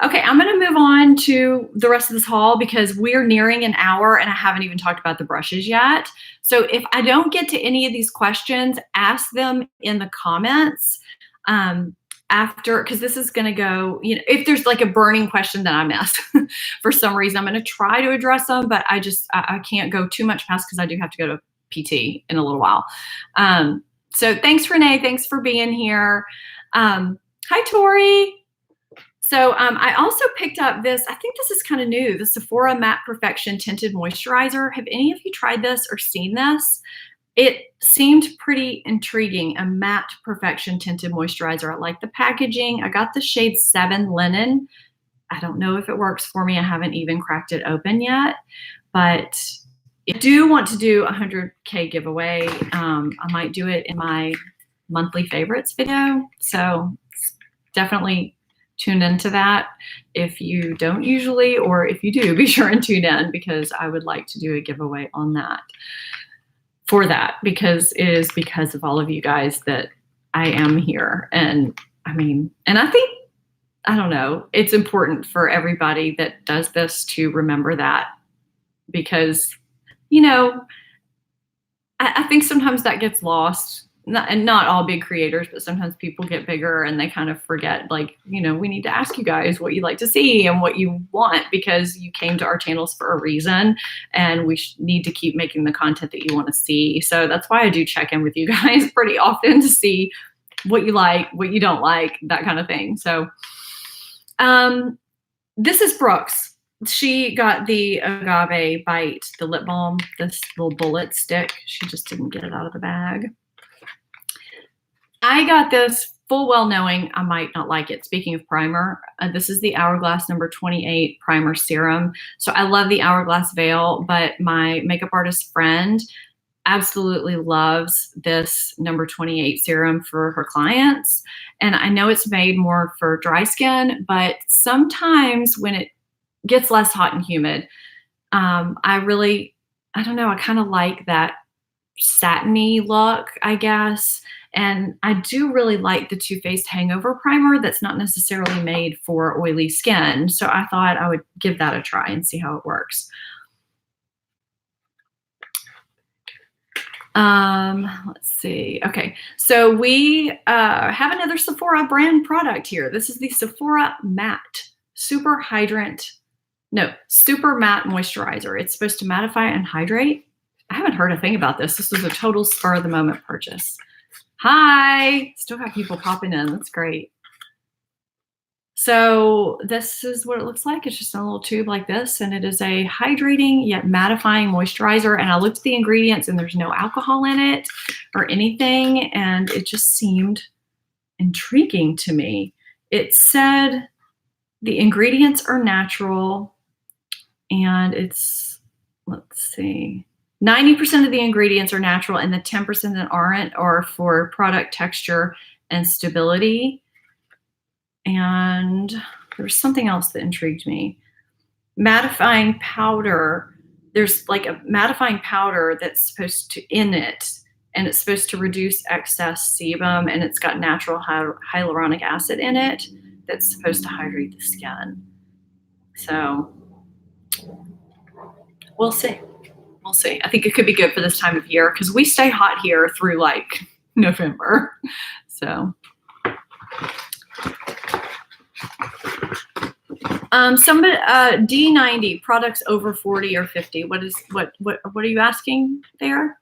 okay, I'm going to move on to the rest of this haul because we're nearing an hour and I haven't even talked about the brushes yet. So if I don't get to any of these questions, ask them in the comments after, because this is going to go, you know, if there's like a burning question that I missed for some reason, I'm going to try to address them, but I can't go too much past because I do have to go to PT in a little while. So thanks, Renee. Thanks for being here. Hi, Tori. So I also picked up this, I think this is kind of new, the Sephora Matte Perfection Tinted Moisturizer. Have any of you tried this or seen this? It seemed pretty intriguing, a Matte Perfection Tinted Moisturizer. I like the packaging. I got the shade 7 Linen. I don't know if it works for me. I haven't even cracked it open yet, but I do want to do a 100K giveaway. I might do it in my monthly favorites video. So definitely tune into that if you don't usually, or if you do, be sure and tune in because I would like to do a giveaway on that. For that, because it is because of all of you guys that I am here. And I mean, and I think, I don't know, it's important for everybody that does this to remember that because, you know, I think sometimes that gets lost. And not all big creators, but sometimes people get bigger and they kind of forget, like, you know, we need to ask you guys what you like to see and what you want because you came to our channels for a reason and we need to keep making the content that you want to see. So that's why I do check in with you guys pretty often to see what you like, what you don't like, that kind of thing. So this is Brooks. She got the Agave Bite, the lip balm, this little bullet stick. She just didn't get it out of the bag. I got this full well knowing I might not like it. Speaking of primer, this is the Hourglass number 28 primer serum. So I love the Hourglass Veil, but my makeup artist friend absolutely loves this number 28 serum for her clients. And I know it's made more for dry skin, but sometimes when it gets less hot and humid, I don't know, I kind of like that satiny look, I guess. And I do really like the Too Faced Hangover Primer that's not necessarily made for oily skin. So I thought I would give that a try and see how it works. Let's see. Okay, so we have another Sephora brand product here. This is the Sephora Matte Super Matte Moisturizer. It's supposed to mattify and hydrate. I haven't heard a thing about this. This was a total spur of the moment purchase. Hi, still got people popping in. That's great. So this is what it looks like. It's just a little tube like this, and it is a hydrating yet mattifying moisturizer. And I looked at the ingredients and there's no alcohol in it or anything. And it just seemed intriguing to me. It said the ingredients are natural and it's, let's see, 90% of the ingredients are natural and the 10% that aren't are for product texture and stability. And there's something else that intrigued me. Mattifying powder. There's like a mattifying powder that's supposed to in it, and it's supposed to reduce excess sebum, and it's got natural hyaluronic acid in it that's supposed to hydrate the skin. So we'll see. We'll see. I think it could be good for this time of year because we stay hot here through like November. So somebody D90 products over 40 or 50. What are you asking there?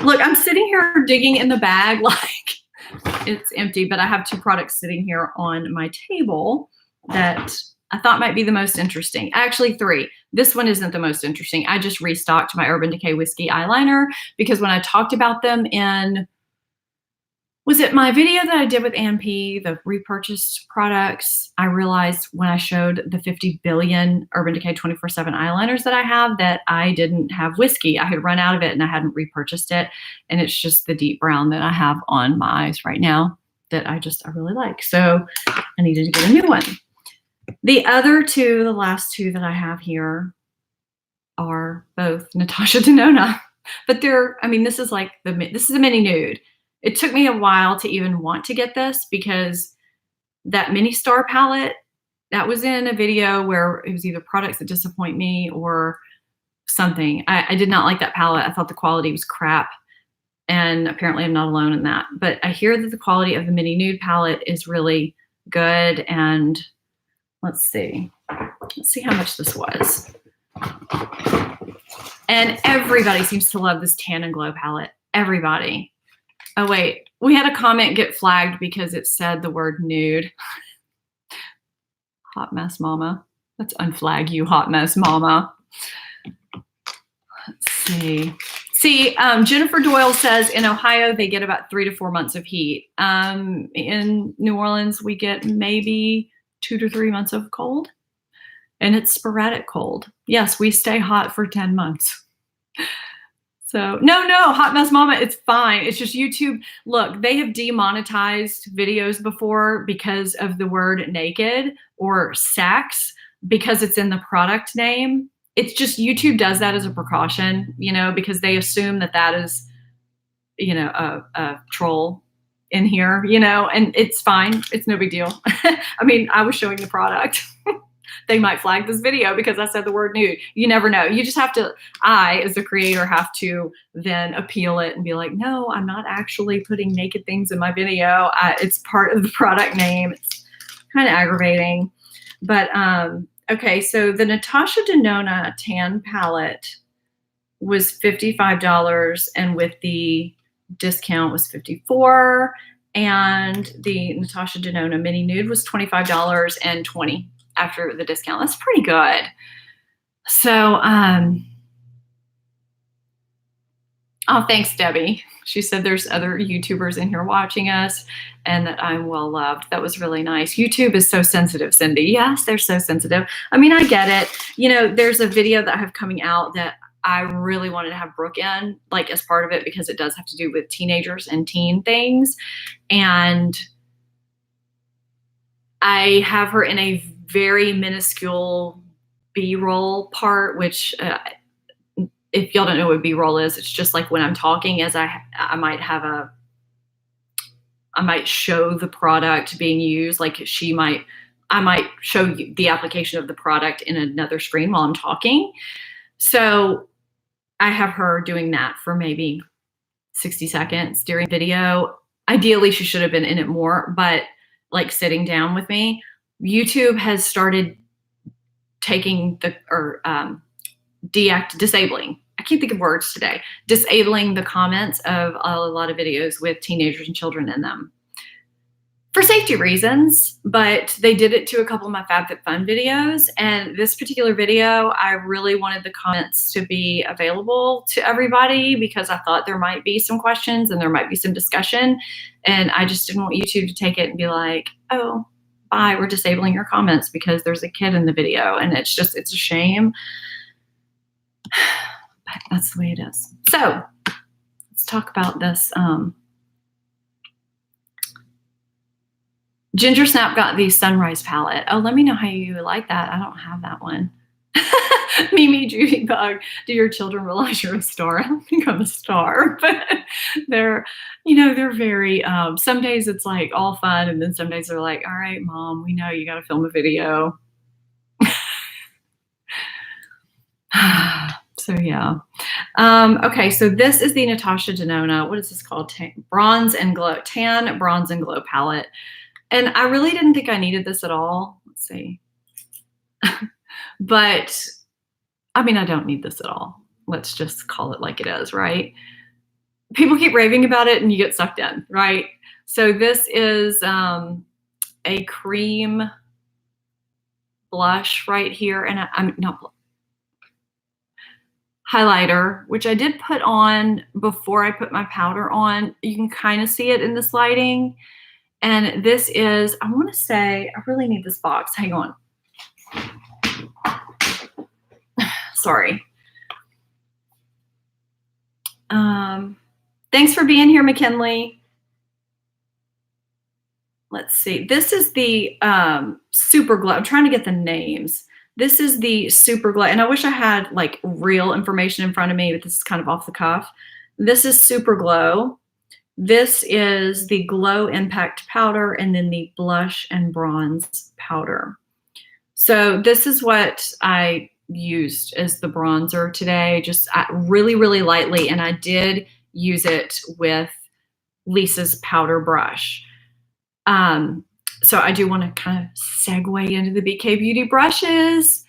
Look, I'm sitting here digging in the bag like it's empty, but I have 2 products sitting here on my table that I thought might be the most interesting. Actually, 3. This one isn't the most interesting. I just restocked my Urban Decay Whiskey eyeliner because when I talked about them in, was it my video that I did with Ann P, the repurchased products, I realized when I showed the 50 billion Urban Decay 24/7 eyeliners that I have that I didn't have whiskey. I had run out of it and I hadn't repurchased it. And it's just the deep brown that I have on my eyes right now that I really like. So I needed to get a new one. The other 2, the last 2 that I have here are both Natasha Denona, but they're, I mean, this is like this is a mini nude. It took me a while to even want to get this because that mini star palette, that was in a video where it was either products that disappoint me or something. I did not like that palette. I thought the quality was crap. And apparently I'm not alone in that. But I hear that the quality of the mini nude palette is really good. And let's see how much this was. And everybody seems to love this Tan and Glow palette. Everybody. Oh, wait. We had a comment get flagged because it said the word nude. Hot mess mama. Let's unflag you, hot mess mama. Let's see. Jennifer Doyle says in Ohio, they get about 3 to 4 months of heat. In New Orleans, we get maybe 2 to 3 months of cold. And it's sporadic cold. Yes, we stay hot for 10 months. So no, hot mess mama, it's fine. It's just YouTube. Look, they have demonetized videos before because of the word naked or sex because it's in the product name. It's just YouTube does that as a precaution, you know, because they assume that that is, you know, a troll in here, you know, and it's fine. It's no big deal. I mean, I was showing the product. They might flag this video because I said the word nude. You never know. You just have to, I, as a creator, have to then appeal it and be like, no, I'm not actually putting naked things in my video. It's part of the product name. It's kind of aggravating. But, okay, so the Natasha Denona tan palette was $55 and with the discount was $54. And the Natasha Denona mini nude was $25 and $20 after the discount. That's pretty good. So, oh, thanks, Debbie. She said there's other YouTubers in here watching us and that I'm well loved. That was really nice. YouTube is so sensitive, Cindy. Yes, they're so sensitive. I mean, I get it. You know, there's a video that I have coming out that I really wanted to have Brooke in, like as part of it, because it does have to do with teenagers and teen things. And I have her in a very minuscule B-roll part, which if y'all don't know what B-roll is, it's just like when I'm talking as I might show the product being used. Like I might show you the application of the product in another screen while I'm talking. So I have her doing that for maybe 60 seconds during video. Ideally, she should have been in it more, but like sitting down with me. YouTube has started taking disabling. I can't think of words today. Disabling the comments of a lot of videos with teenagers and children in them for safety reasons, but they did it to a couple of my FabFitFun videos. And this particular video, I really wanted the comments to be available to everybody because I thought there might be some questions and there might be some discussion. And I just didn't want YouTube to take it and be like, oh, bye, we're disabling your comments because there's a kid in the video. And it's a shame. But that's the way it is. So let's talk about this. Ginger Snap got the Sunrise palette. Oh, let me know how you like that. I don't have that one. Mimi Judy Bug, do your children realize you're a star? I don't think I'm a star, but they're very, some days it's like all fun. And then some days they're like, all right, Mom, we know you got to film a video. So yeah. Okay. So this is the Natasha Denona. What is this called? Tan, Bronze and Glow palette. And I really didn't think I needed this at all. Let's see. But I mean, I don't need this at all. Let's just call it like it is, right? People keep raving about it and you get sucked in, right? So this is a cream blush right here, and I'm not highlighter, which I did put on before I put my powder on. You can kind of see it in this lighting. And this is, I want to say, I really need this box. Hang on. Sorry. Thanks for being here, McKinley. Let's see. This is the Super Glow. I'm trying to get the names. This is the Super Glow. And I wish I had like real information in front of me, but this is kind of off the cuff. This is Super Glow. This is the Glow Impact Powder, and then the Blush and Bronze Powder. So this is what I used as the bronzer today, just really, really lightly. And I did use it with Lisa's powder brush. So I do want to kind of segue into the BK Beauty brushes.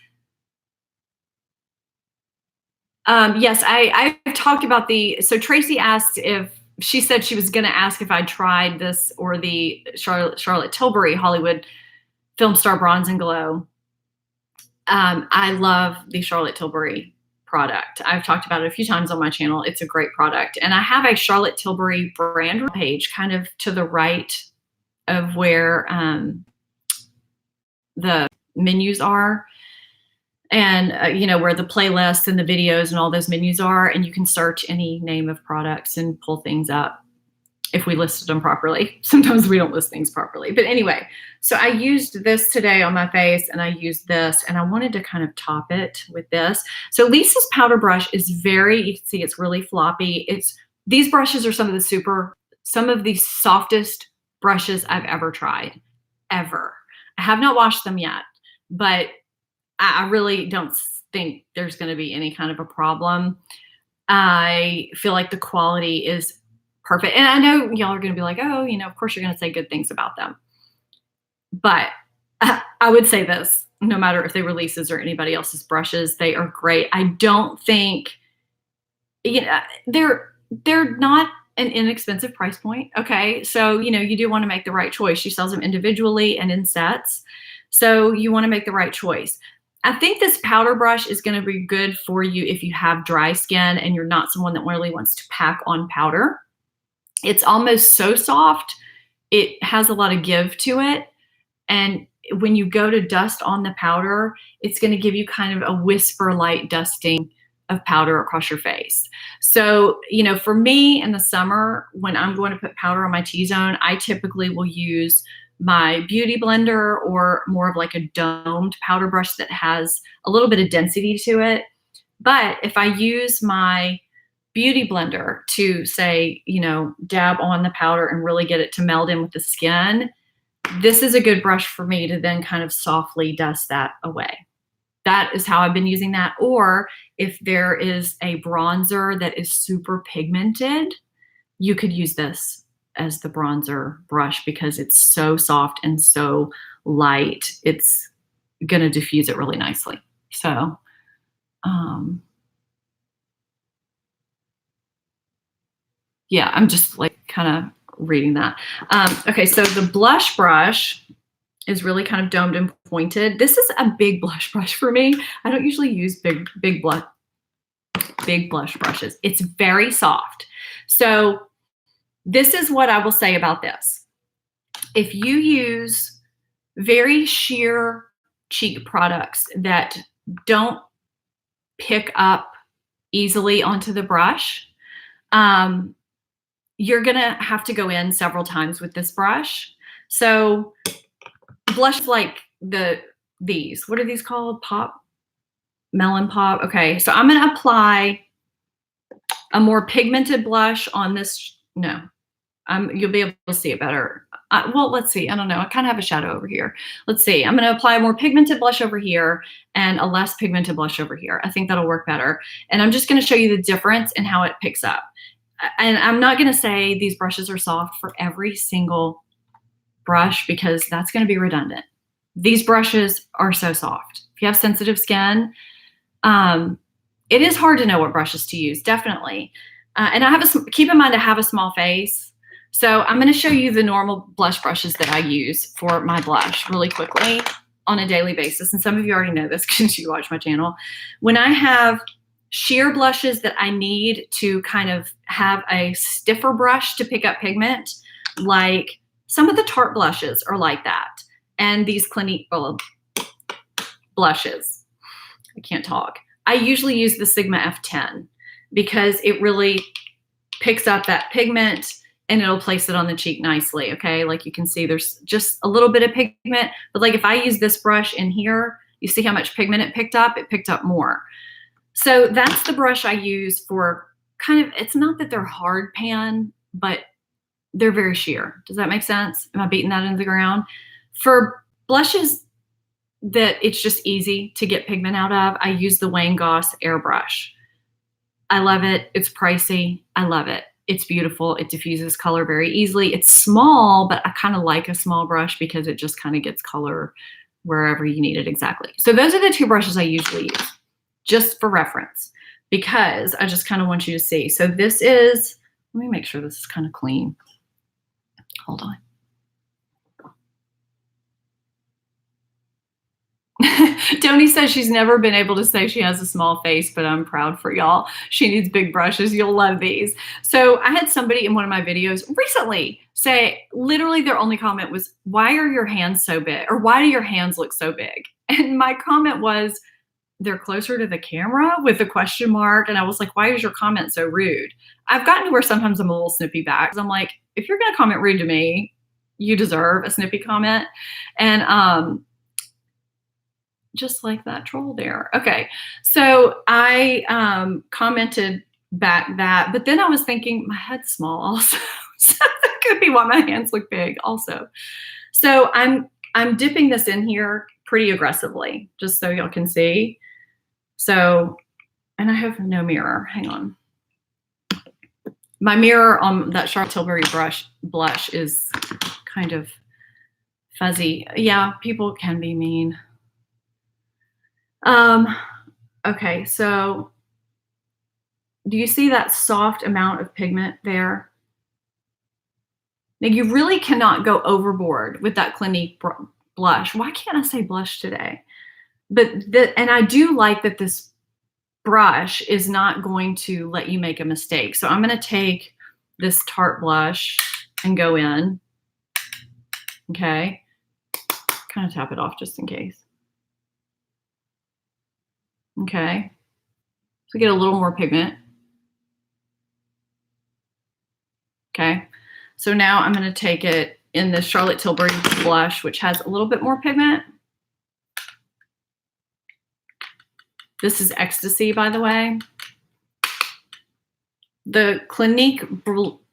Yes, I've talked about so Tracy asked she said she was going to ask if I tried this or the Charlotte Tilbury Hollywood Film Star Bronze and Glow. I love the Charlotte Tilbury product. I've talked about it a few times on my channel. It's a great product. And I have a Charlotte Tilbury brand page kind of to the right of where the menus are, and you know, where the playlist and the videos and all those menus are, and you can search any name of products and pull things up if we listed them properly. Sometimes we don't list things properly, but anyway, so I used this today on my face, and I used this, and I wanted to kind of top it with this. So Lisa's powder brush is you can see it's really floppy. These brushes are some of the softest brushes I've ever tried, ever. I have not washed them yet, but I really don't think there's going to be any kind of a problem. I feel like the quality is perfect. And I know y'all are going to be like, oh, you know, of course you're going to say good things about them. But I would say this, no matter if they were Lisa's or anybody else's brushes, they are great. I don't think, you know, they're not an inexpensive price point. Okay. So, you know, you do want to make the right choice. She sells them individually and in sets. So you want to make the right choice. I think this powder brush is going to be good for you if you have dry skin and you're not someone that really wants to pack on powder. It's almost so soft. It has a lot of give to it. And when you go to dust on the powder, it's going to give you kind of a whisper light dusting of powder across your face. So, you know, for me in the summer, when I'm going to put powder on my T-zone, I typically will use my beauty blender or more of like a domed powder brush that has a little bit of density to it. But if I use my beauty blender to, say, you know, dab on the powder and really get it to meld in with the skin, this is a good brush for me to then kind of softly dust that away. That is how I've been using that. Or if there is a bronzer that is super pigmented, you could use this as the bronzer brush because it's so soft and so light. It's going to diffuse it really nicely. So, yeah, I'm just like kind of reading that. Okay, so the blush brush is really kind of domed and pointed. This is a big blush brush for me. I don't usually use big blush brushes. It's very soft. So this is what I will say about this. If you use very sheer cheek products that don't pick up easily onto the brush, you're going to have to go in several times with this brush. So blush like these, what are these called? Melon Pop. Okay, so I'm going to apply a more pigmented blush on this. No, you'll be able to see it better. Well, let's see. I don't know. I kind of have a shadow over here. Let's see. I'm going to apply a more pigmented blush over here and a less pigmented blush over here. I think that'll work better. And I'm just going to show you the difference in how it picks up. And I'm not going to say these brushes are soft for every single brush because that's going to be redundant. These brushes are so soft. If you have sensitive skin, it is hard to know what brushes to use, definitely. And keep in mind I have a small face. So I'm going to show you the normal blush brushes that I use for my blush really quickly. on a daily basis, and some of you already know this because you watch my channel, when I have sheer blushes that I need to kind of have a stiffer brush to pick up pigment, like some of the Tarte blushes are like that. And these Clinique blushes, I can't talk. I usually use the Sigma F10 because it really picks up that pigment and it'll place it on the cheek nicely, okay? Like you can see there's just a little bit of pigment, but like if I use this brush in here, you see how much pigment it picked up? It picked up more. So that's the brush I use for kind of, it's not that they're hard pan, but they're very sheer. Does that make sense? Am I beating that into the ground? For blushes that it's just easy to get pigment out of, I use the Wayne Goss airbrush. I love it. It's pricey. I love it. It's beautiful. It diffuses color very easily. It's small, but I kind of like a small brush because it just kind of gets color wherever you need it exactly. So those are the two brushes I usually use, just for reference, because I just kind of want you to see. So this is, let me make sure this is kind of clean. Hold on. Tony says she's never been able to say she has a small face, but I'm proud for y'all. She needs big brushes. You'll love these. So I had somebody in one of my videos recently say, literally their only comment was, why are your hands so big? Or why do your hands look so big? And my comment was, they're closer to the camera with a question mark. And I was like, why is your comment so rude? I've gotten to where sometimes I'm a little snippy back. 'Cause I'm like, if you're going to comment rude to me, you deserve a snippy comment. And, just like that troll there. Okay. So I commented back that, but then I was thinking my head's small also. So that could be why my hands look big also. So I'm dipping this in here pretty aggressively, just so y'all can see. So, and I have no mirror. Hang on. My mirror on that Charlotte Tilbury blush is kind of fuzzy. Yeah, people can be mean. Okay, so do you see that soft amount of pigment there? Now you really cannot go overboard with that Clinique blush. Why can't I say blush today? But and I do like that this brush is not going to let you make a mistake. So I'm going to take this Tarte blush and go in. Okay, kind of tap it off just in case. Okay, so get a little more pigment. Okay, so now I'm going to take it in the Charlotte Tilbury blush, which has a little bit more pigment. This is Ecstasy, by the way. The Clinique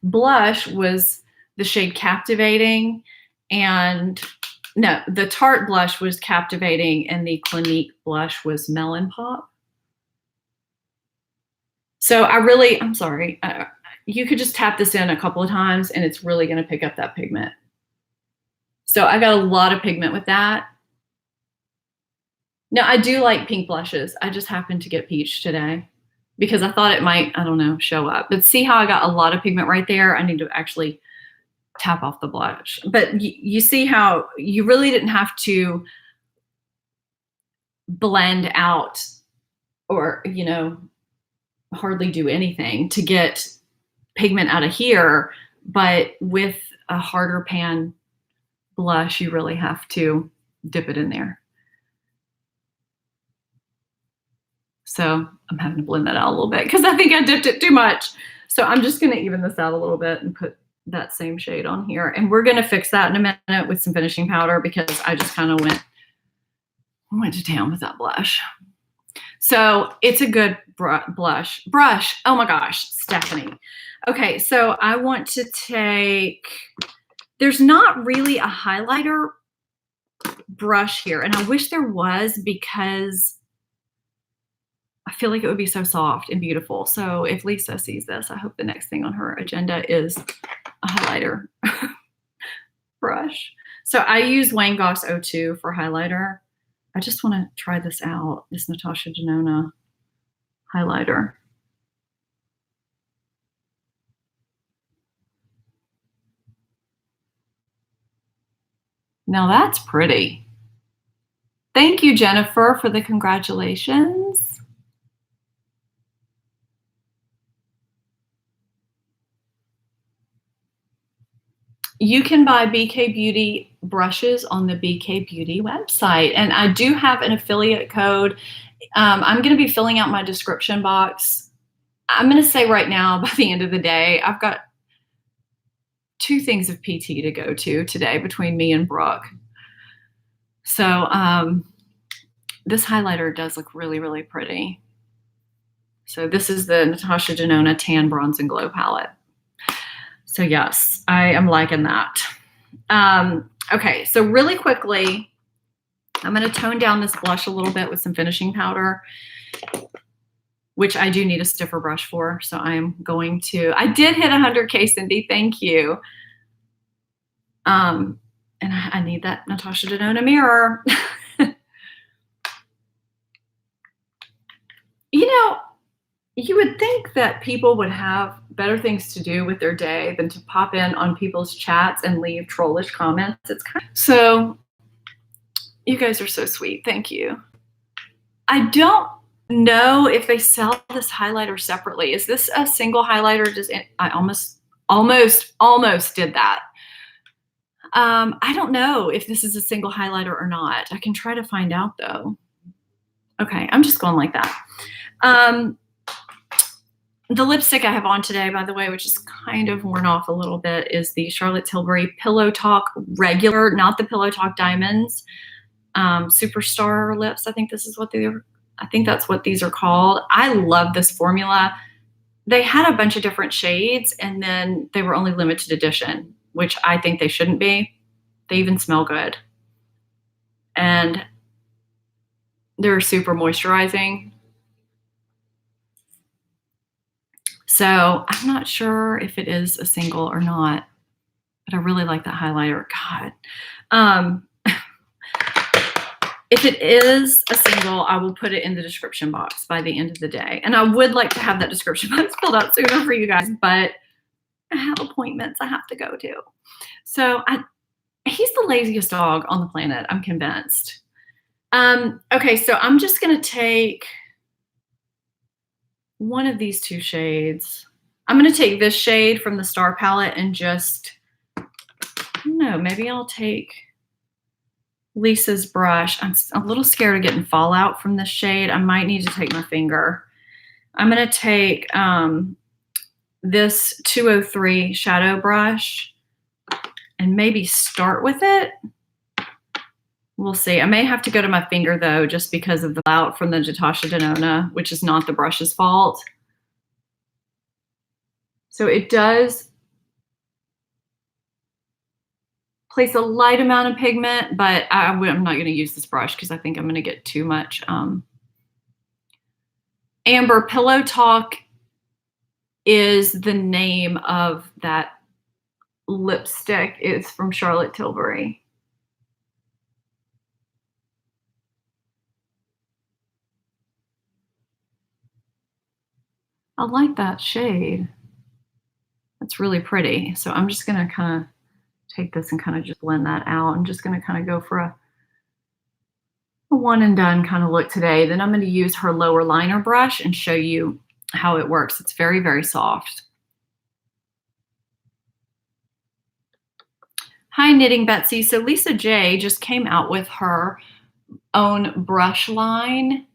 blush was the shade Captivating, and no, the Tarte blush was Captivating, and the Clinique blush was Melon Pop. So I'm sorry, you could just tap this in a couple of times and it's really going to pick up that pigment. So I got a lot of pigment with that. Now I do like pink blushes. I just happened to get peach today because I thought it might, I don't know, show up. But see how I got a lot of pigment right there? I need to actually tap off the blush. But you see how you really didn't have to blend out or, you know, hardly do anything to get pigment out of here. But with a harder pan blush, you really have to dip it in there. So I'm having to blend that out a little bit because I think I dipped it too much. So I'm just going to even this out a little bit and put that same shade on here. And we're going to fix that in a minute with some finishing powder because I just kind of went to town with that blush. So it's a good brush. Oh my gosh, Stephanie. Okay, so I want to take, there's not really a highlighter brush here. And I wish there was because I feel like it would be so soft and beautiful. So if Lisa sees this, I hope the next thing on her agenda is a highlighter brush. So I use Wayne Goss 02 for highlighter. I just want to try this out, this Natasha Denona highlighter. Now that's pretty. Thank you, Jennifer, for the congratulations. You can buy BK Beauty brushes on the BK Beauty website. And I do have an affiliate code. I'm going to be filling out my description box. I'm going to say right now, by the end of the day, I've got 2 things of PT to go to today between me and Brooke. So this highlighter does look really, really pretty. So this is the Natasha Denona Tan Bronze and Glow palette. So yes, I am liking that. Okay, so really quickly, I'm going to tone down this blush a little bit with some finishing powder, which I do need a stiffer brush for. So I'm going to, I did hit 100K, Cindy, thank you. And I need that Natasha Denona mirror. You know, you would think that people would have better things to do with their day than to pop in on people's chats and leave trollish comments. It's kind of, so you guys are so sweet. Thank you. I don't know if they sell this highlighter separately. Is this a single highlighter? I almost did that. I don't know if this is a single highlighter or not. I can try to find out though. Okay, I'm just going like that. The lipstick I have on today, by the way, which is kind of worn off a little bit, is the Charlotte Tilbury Pillow Talk regular, not the Pillow Talk Diamonds, Superstar lips. I think this is what I think that's what these are called. I love this formula. They had a bunch of different shades, and then they were only limited edition, which I think they shouldn't be. They even smell good. And they're super moisturizing. So I'm not sure if it is a single or not, but I really like that highlighter. God. If it is a single, I will put it in the description box by the end of the day. And I would like to have that description box filled out sooner for you guys, but I have appointments I have to go to. So he's the laziest dog on the planet, I'm convinced. Okay, so I'm just going to take one of these 2 shades. I'm going to take this shade from the Star palette and just, I don't know, maybe I'll take Lisa's brush. I'm a little scared of getting fallout from this shade. I might need to take my finger. I'm going to take this 203 shadow brush and maybe start with it. We'll see. I may have to go to my finger though, just because of the fallout from the Natasha Denona, which is not the brush's fault. So it does place a light amount of pigment, but I'm not going to use this brush because I think I'm going to get too much. Amber, Pillow Talk is the name of that lipstick. It's from Charlotte Tilbury. I like that shade. That's really pretty. So I'm just going to kind of take this and kind of just blend that out. I'm just going to kind of go for a one and done kind of look today. Then I'm going to use her lower liner brush and show you how it works. It's very, very soft. Hi, Knitting Betsy. So Lisa J just came out with her own brush line,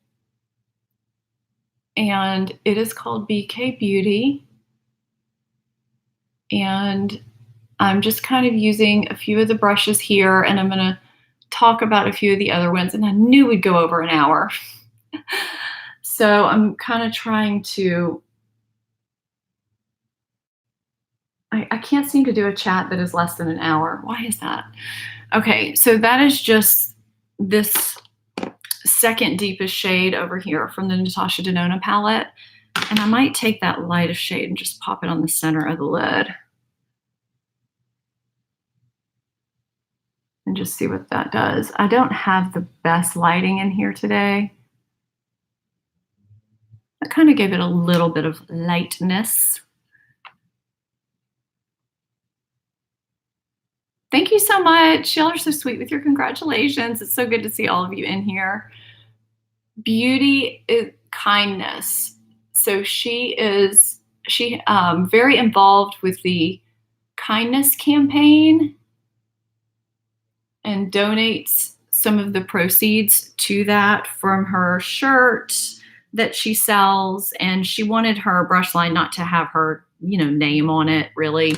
and it is called BK Beauty. And I'm just kind of using a few of the brushes here, and I'm going to talk about a few of the other ones. And I knew we'd go over an hour. So I'm kind of trying to, I can't seem to do a chat that is less than an hour. Why is that? Okay, so that is just this second deepest shade over here from the Natasha Denona palette. And I might take that lightest shade and just pop it on the center of the lid. And just see what that does. I don't have the best lighting in here today. I kind of gave it a little bit of lightness. Thank you so much. Y'all are so sweet with your congratulations. It's so good to see all of you in here. Beauty is kindness. So she is very involved with the kindness campaign and donates some of the proceeds to that from her shirt that she sells. And she wanted her brush line not to have her, name on it really,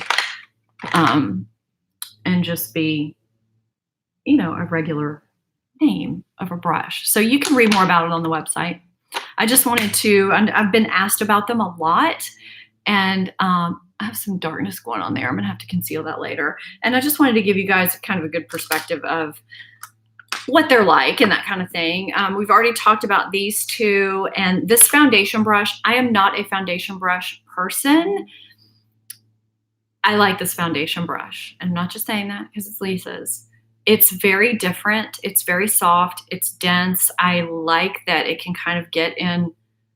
and just be, a regular name of a brush. So you can read more about it on the website. I just wanted to, I've been asked about them a lot, and I have some darkness going on there. I'm gonna have to conceal that later. And I just wanted to give you guys kind of a good perspective of what they're like and that kind of thing. We've already talked about these two, and this foundation brush. I am not a foundation brush person. I like this foundation brush. I'm not just saying that because it's Lisa's. It's very different. It's very soft. It's dense. I like that it can kind of get in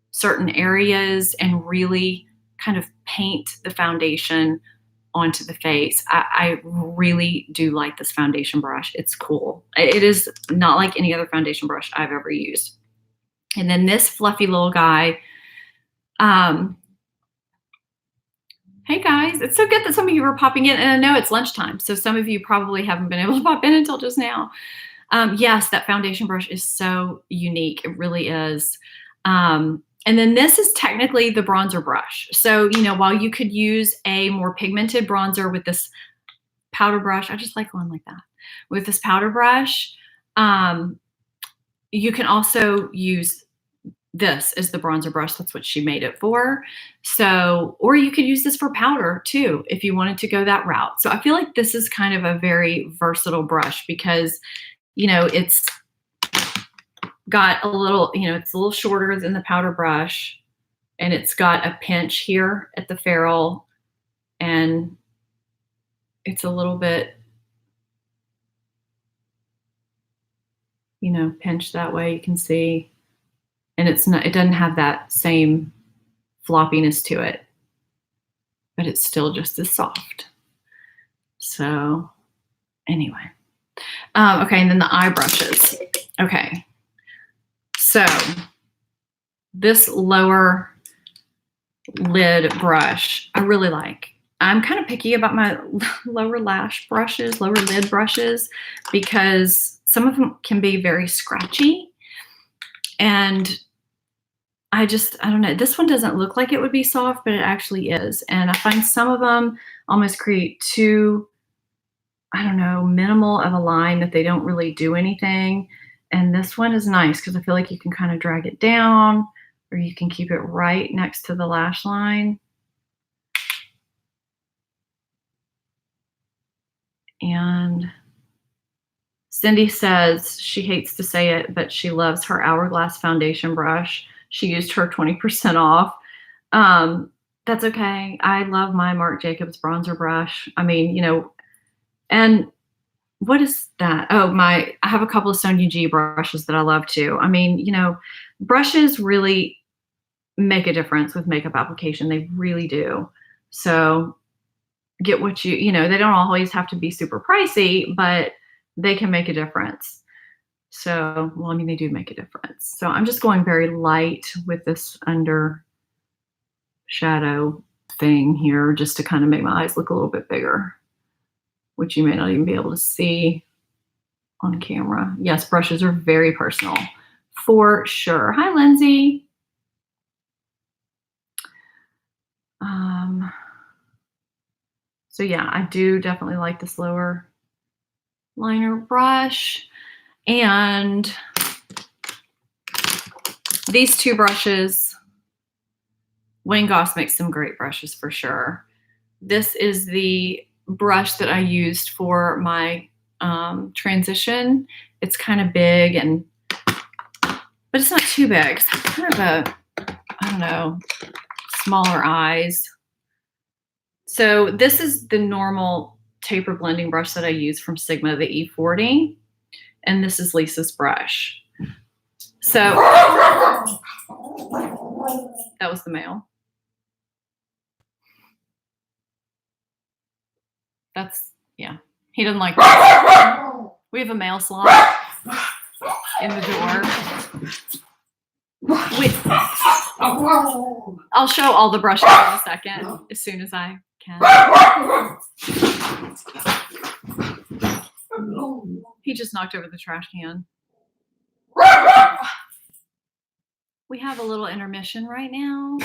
certain areas and really kind of paint the foundation onto the face. I really do like this foundation brush. It's cool. It is not like any other foundation brush I've ever used. And then this fluffy little guy, hey guys, it's so good that some of you are popping in, and I know it's lunchtime, so some of you probably haven't been able to pop in until just now. Yes, that foundation brush is so unique. It really is. And then this is technically the bronzer brush. So, while you could use a more pigmented bronzer with this powder brush, I just like one like that. With this powder brush, you can also use this as the bronzer brush. That's what she made it for. So, or you could use this for powder too, if you wanted to go that route. So I feel like this is kind of a very versatile brush because, it's got a little, it's a little shorter than the powder brush, and it's got a pinch here at the ferrule, and it's a little bit, pinched that way, you can see. And it doesn't have that same floppiness to it, but it's still just as soft. So anyway, okay, and then the eye brushes. Okay, so this lower lid brush, I really like. I'm kind of picky about my lower lash brushes, lower lid brushes, because some of them can be very scratchy. And I don't know. This one doesn't look like it would be soft, but it actually is. And I find some of them almost create too, I don't know, minimal of a line that they don't really do anything. And this one is nice because I feel like you can kind of drag it down, or you can keep it right next to the lash line. And Cindy says she hates to say it, but she loves her Hourglass foundation brush. She used her 20% off. That's okay. I love my Marc Jacobs bronzer brush. I mean, and what is that? Oh, I have a couple of Sonia G brushes that I love too. I mean, brushes really make a difference with makeup application. They really do. So get what they don't always have to be super pricey, but they can make a difference. So, well, I mean, they do make a difference. So I'm just going very light with this under shadow thing here, just to kind of make my eyes look a little bit bigger, which you may not even be able to see on camera. Yes, brushes are very personal for sure. Hi, Lindsay. So yeah, I do definitely like this lower liner brush. And these two brushes, Wayne Goss makes some great brushes for sure. This is the brush that I used for my transition. It's kind of big, but it's not too big. It's kind of I don't know, smaller eyes. So this is the normal taper blending brush that I use from Sigma, the E40. And this is Lisa's brush. So that was the male. Yeah. He doesn't like this. We have a mail slot in the door. I'll show all the brushes in a second, as soon as I can. He just knocked over the trash can. We have a little intermission right now.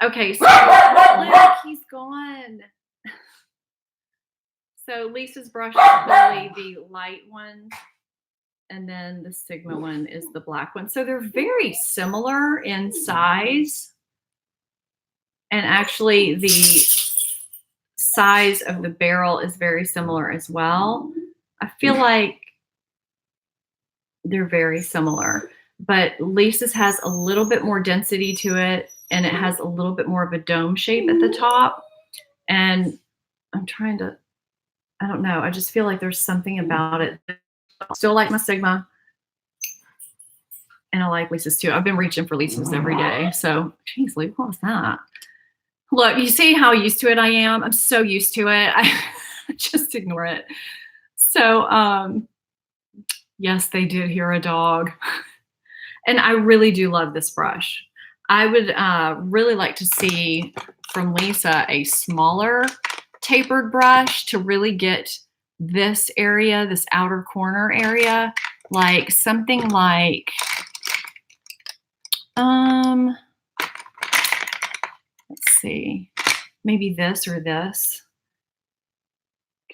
Okay, so look, he's gone. So Lisa's brush is really the light one, and then the Sigma one is the black one. So they're very similar in size. And actually the size of the barrel is very similar as well. I feel like they're very similar, but Lisa's has a little bit more density to it, and it has a little bit more of a dome shape at the top. And I'm trying to, I don't know, I just feel like there's something about it. I still like my Sigma, and I like Lisa's too. I've been reaching for Lisa's every day. So, geez, Luke, what was that? Look, you see how used to it I am? I'm so used to it. I just ignore it. So, yes, they did hear a dog. And I really do love this brush. I would really like to see from Lisa a smaller tapered brush to really get this area, this outer corner area, like something like, let's see, maybe this or this.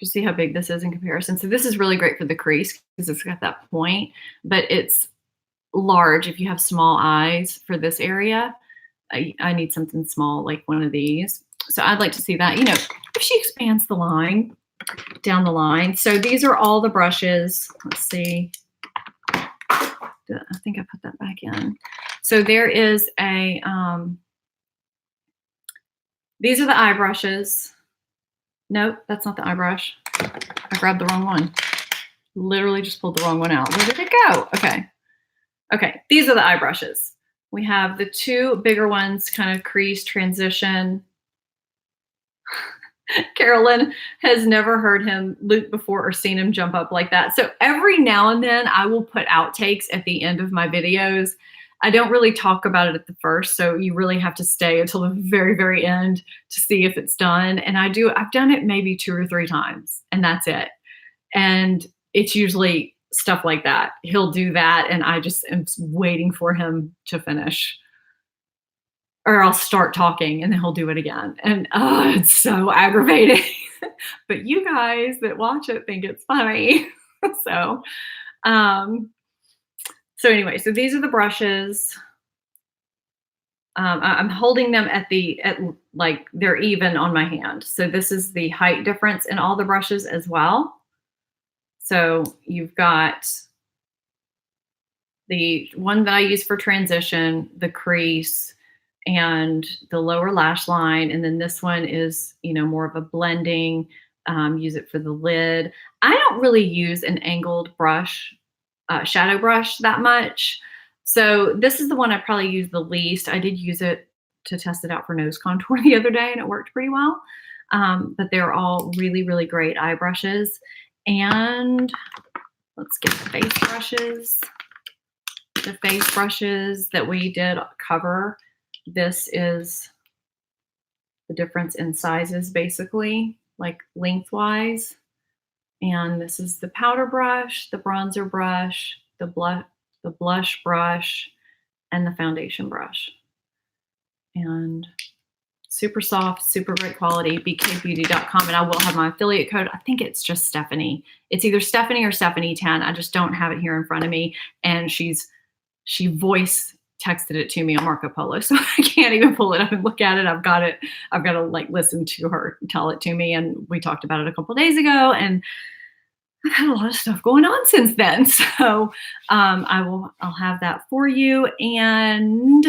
You see how big this is in comparison. So this is really great for the crease because it's got that point, but it's large if you have small eyes for this area. I need something small like one of these. So I'd like to see that, you know, if she expands the line down the line. So these are all the brushes. Let's see. I think I put that back in. So there is a, these are the eye brushes. Nope, that's not the eye brush. I grabbed the wrong one. Literally just pulled the wrong one out. Where did it go? Okay. Okay, these are the eye brushes. We have the two bigger ones, kind of crease transition. Carolyn has never heard him loop before or seen him jump up like that. So every now and then I will put outtakes at the end of my videos. I don't really talk about it at the first, so you really have to stay until the very, very end to see if it's done. And I've done it maybe 2 or 3 times, and that's it. And it's usually stuff like that. He'll do that, and I just am waiting for him to finish. Or I'll start talking, and then he'll do it again. And oh, it's so aggravating. But you guys that watch it think it's funny. So anyway, so these are the brushes. I'm holding them at like they're even on my hand. So this is the height difference in all the brushes as well. So you've got the one that I use for transition, the crease, and the lower lash line. And then this one is, you know, more of a blending, use it for the lid. I don't really use an angled brush, shadow brush that much. So this is the one I probably use the least. I did use it to test it out for nose contour the other day, and it worked pretty well. But they're all really, really great eye brushes. And let's get the face brushes. The face brushes that we did cover. This is the difference in sizes, basically, like lengthwise. And this is the powder brush, the bronzer brush, the blush brush, and the foundation brush. And super soft, super great quality, bkbeauty.com. And I will have my affiliate code. I think it's just Stephanie. It's either Stephanie or Stephanie10. I just don't have it here in front of me. And she voice texted it to me on Marco Polo, so I can't even pull it up and look at it. I've got to like listen to her tell it to me. And we talked about it a couple of days ago, and I've had a lot of stuff going on since then. So I'll have that for you. And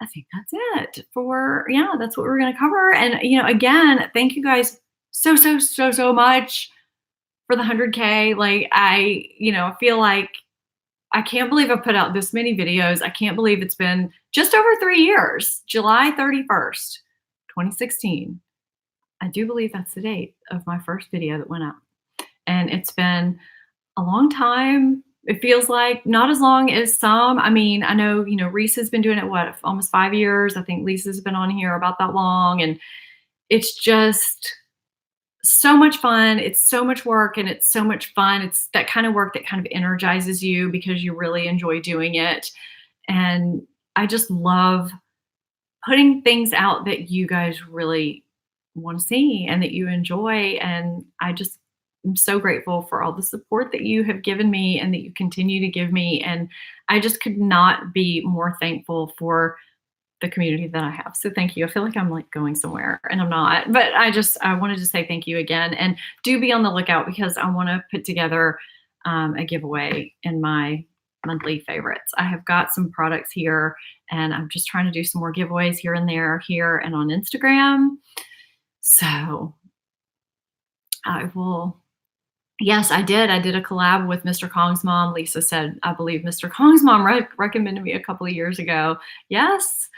I think that's it for, yeah, that's what we're going to cover. And, you know, again, thank you guys so much for the 100K. Like I feel like I can't believe I put out this many videos. I can't believe it's been just over 3 years, July 31st, 2016. I do believe that's the date of my first video that went up. And it's been a long time. It feels like not as long as some. I mean, I know, Reese has been doing it, what, almost 5 years. I think Lisa's been on here about that long. And it's just so much fun. It's so much work and it's so much fun. It's that kind of work that kind of energizes you because you really enjoy doing it. And I just love putting things out that you guys really want to see and that you enjoy. And I just am so grateful for all the support that you have given me and that you continue to give me. And I just could not be more thankful for the community that I have. So thank you. I feel like I'm like going somewhere and I'm not, but I wanted to say thank you again, and do be on the lookout because I want to put together a giveaway in my monthly favorites. I have got some products here and I'm just trying to do some more giveaways here and there, here and on Instagram. So I will. Yes, I did. I did a collab with Mr. Kong's mom. Lisa said, I believe Mr. Kong's mom recommended me a couple of years ago. Yes.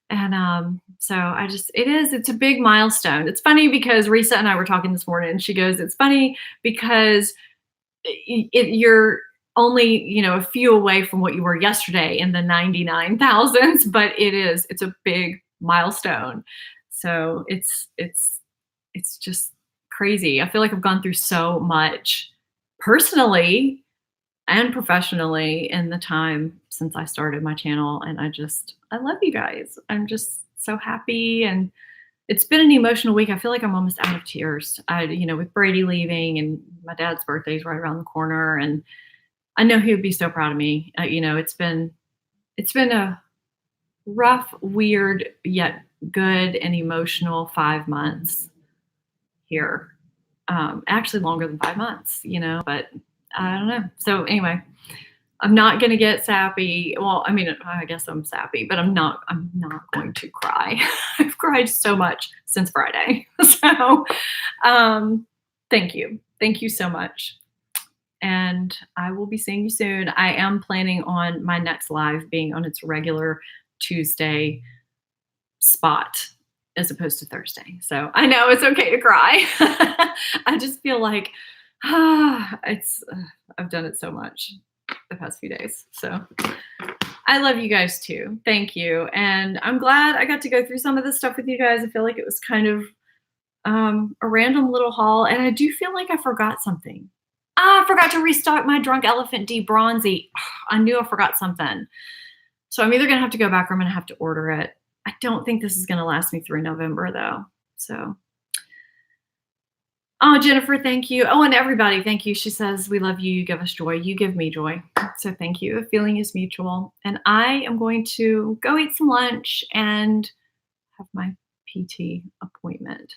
And so it's a big milestone. It's funny because Risa and I were talking this morning and she goes, it's funny because you're only, a few away from what you were yesterday in the 99,000s, but it's a big milestone. So it's just crazy. I feel like I've gone through so much personally and professionally in the time since I started my channel. And I love you guys. I'm just so happy. And it's been an emotional week. I feel like I'm almost out of tears. With Brady leaving and my dad's birthday is right around the corner. And I know he would be so proud of me. It's been a rough, weird, yet good and emotional 5 months here. Actually longer than 5 months, but I don't know. So anyway, I'm not going to get sappy. Well, I mean, I guess I'm sappy, but I'm not going to cry. I've cried so much since Friday. So, thank you. Thank you so much. And I will be seeing you soon. I am planning on my next live being on its regular Tuesday spot as opposed to Thursday. So I know it's okay to cry. I just feel like I've done it so much the past few days. So I love you guys too. Thank you. And I'm glad I got to go through some of this stuff with you guys. I feel like it was kind of a random little haul. And I do feel like I forgot something. I forgot to restock my Drunk Elephant D Bronzy. I knew I forgot something. So I'm either going to have to go back or I'm going to have to order it. I don't think this is going to last me through November though. So, oh, Jennifer, thank you. Oh, and everybody, thank you. She says, we love you. You give us joy. You give me joy. So thank you. The feeling is mutual. And I am going to go eat some lunch and have my PT appointment.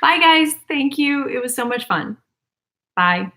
Bye guys. Thank you. It was so much fun. Bye.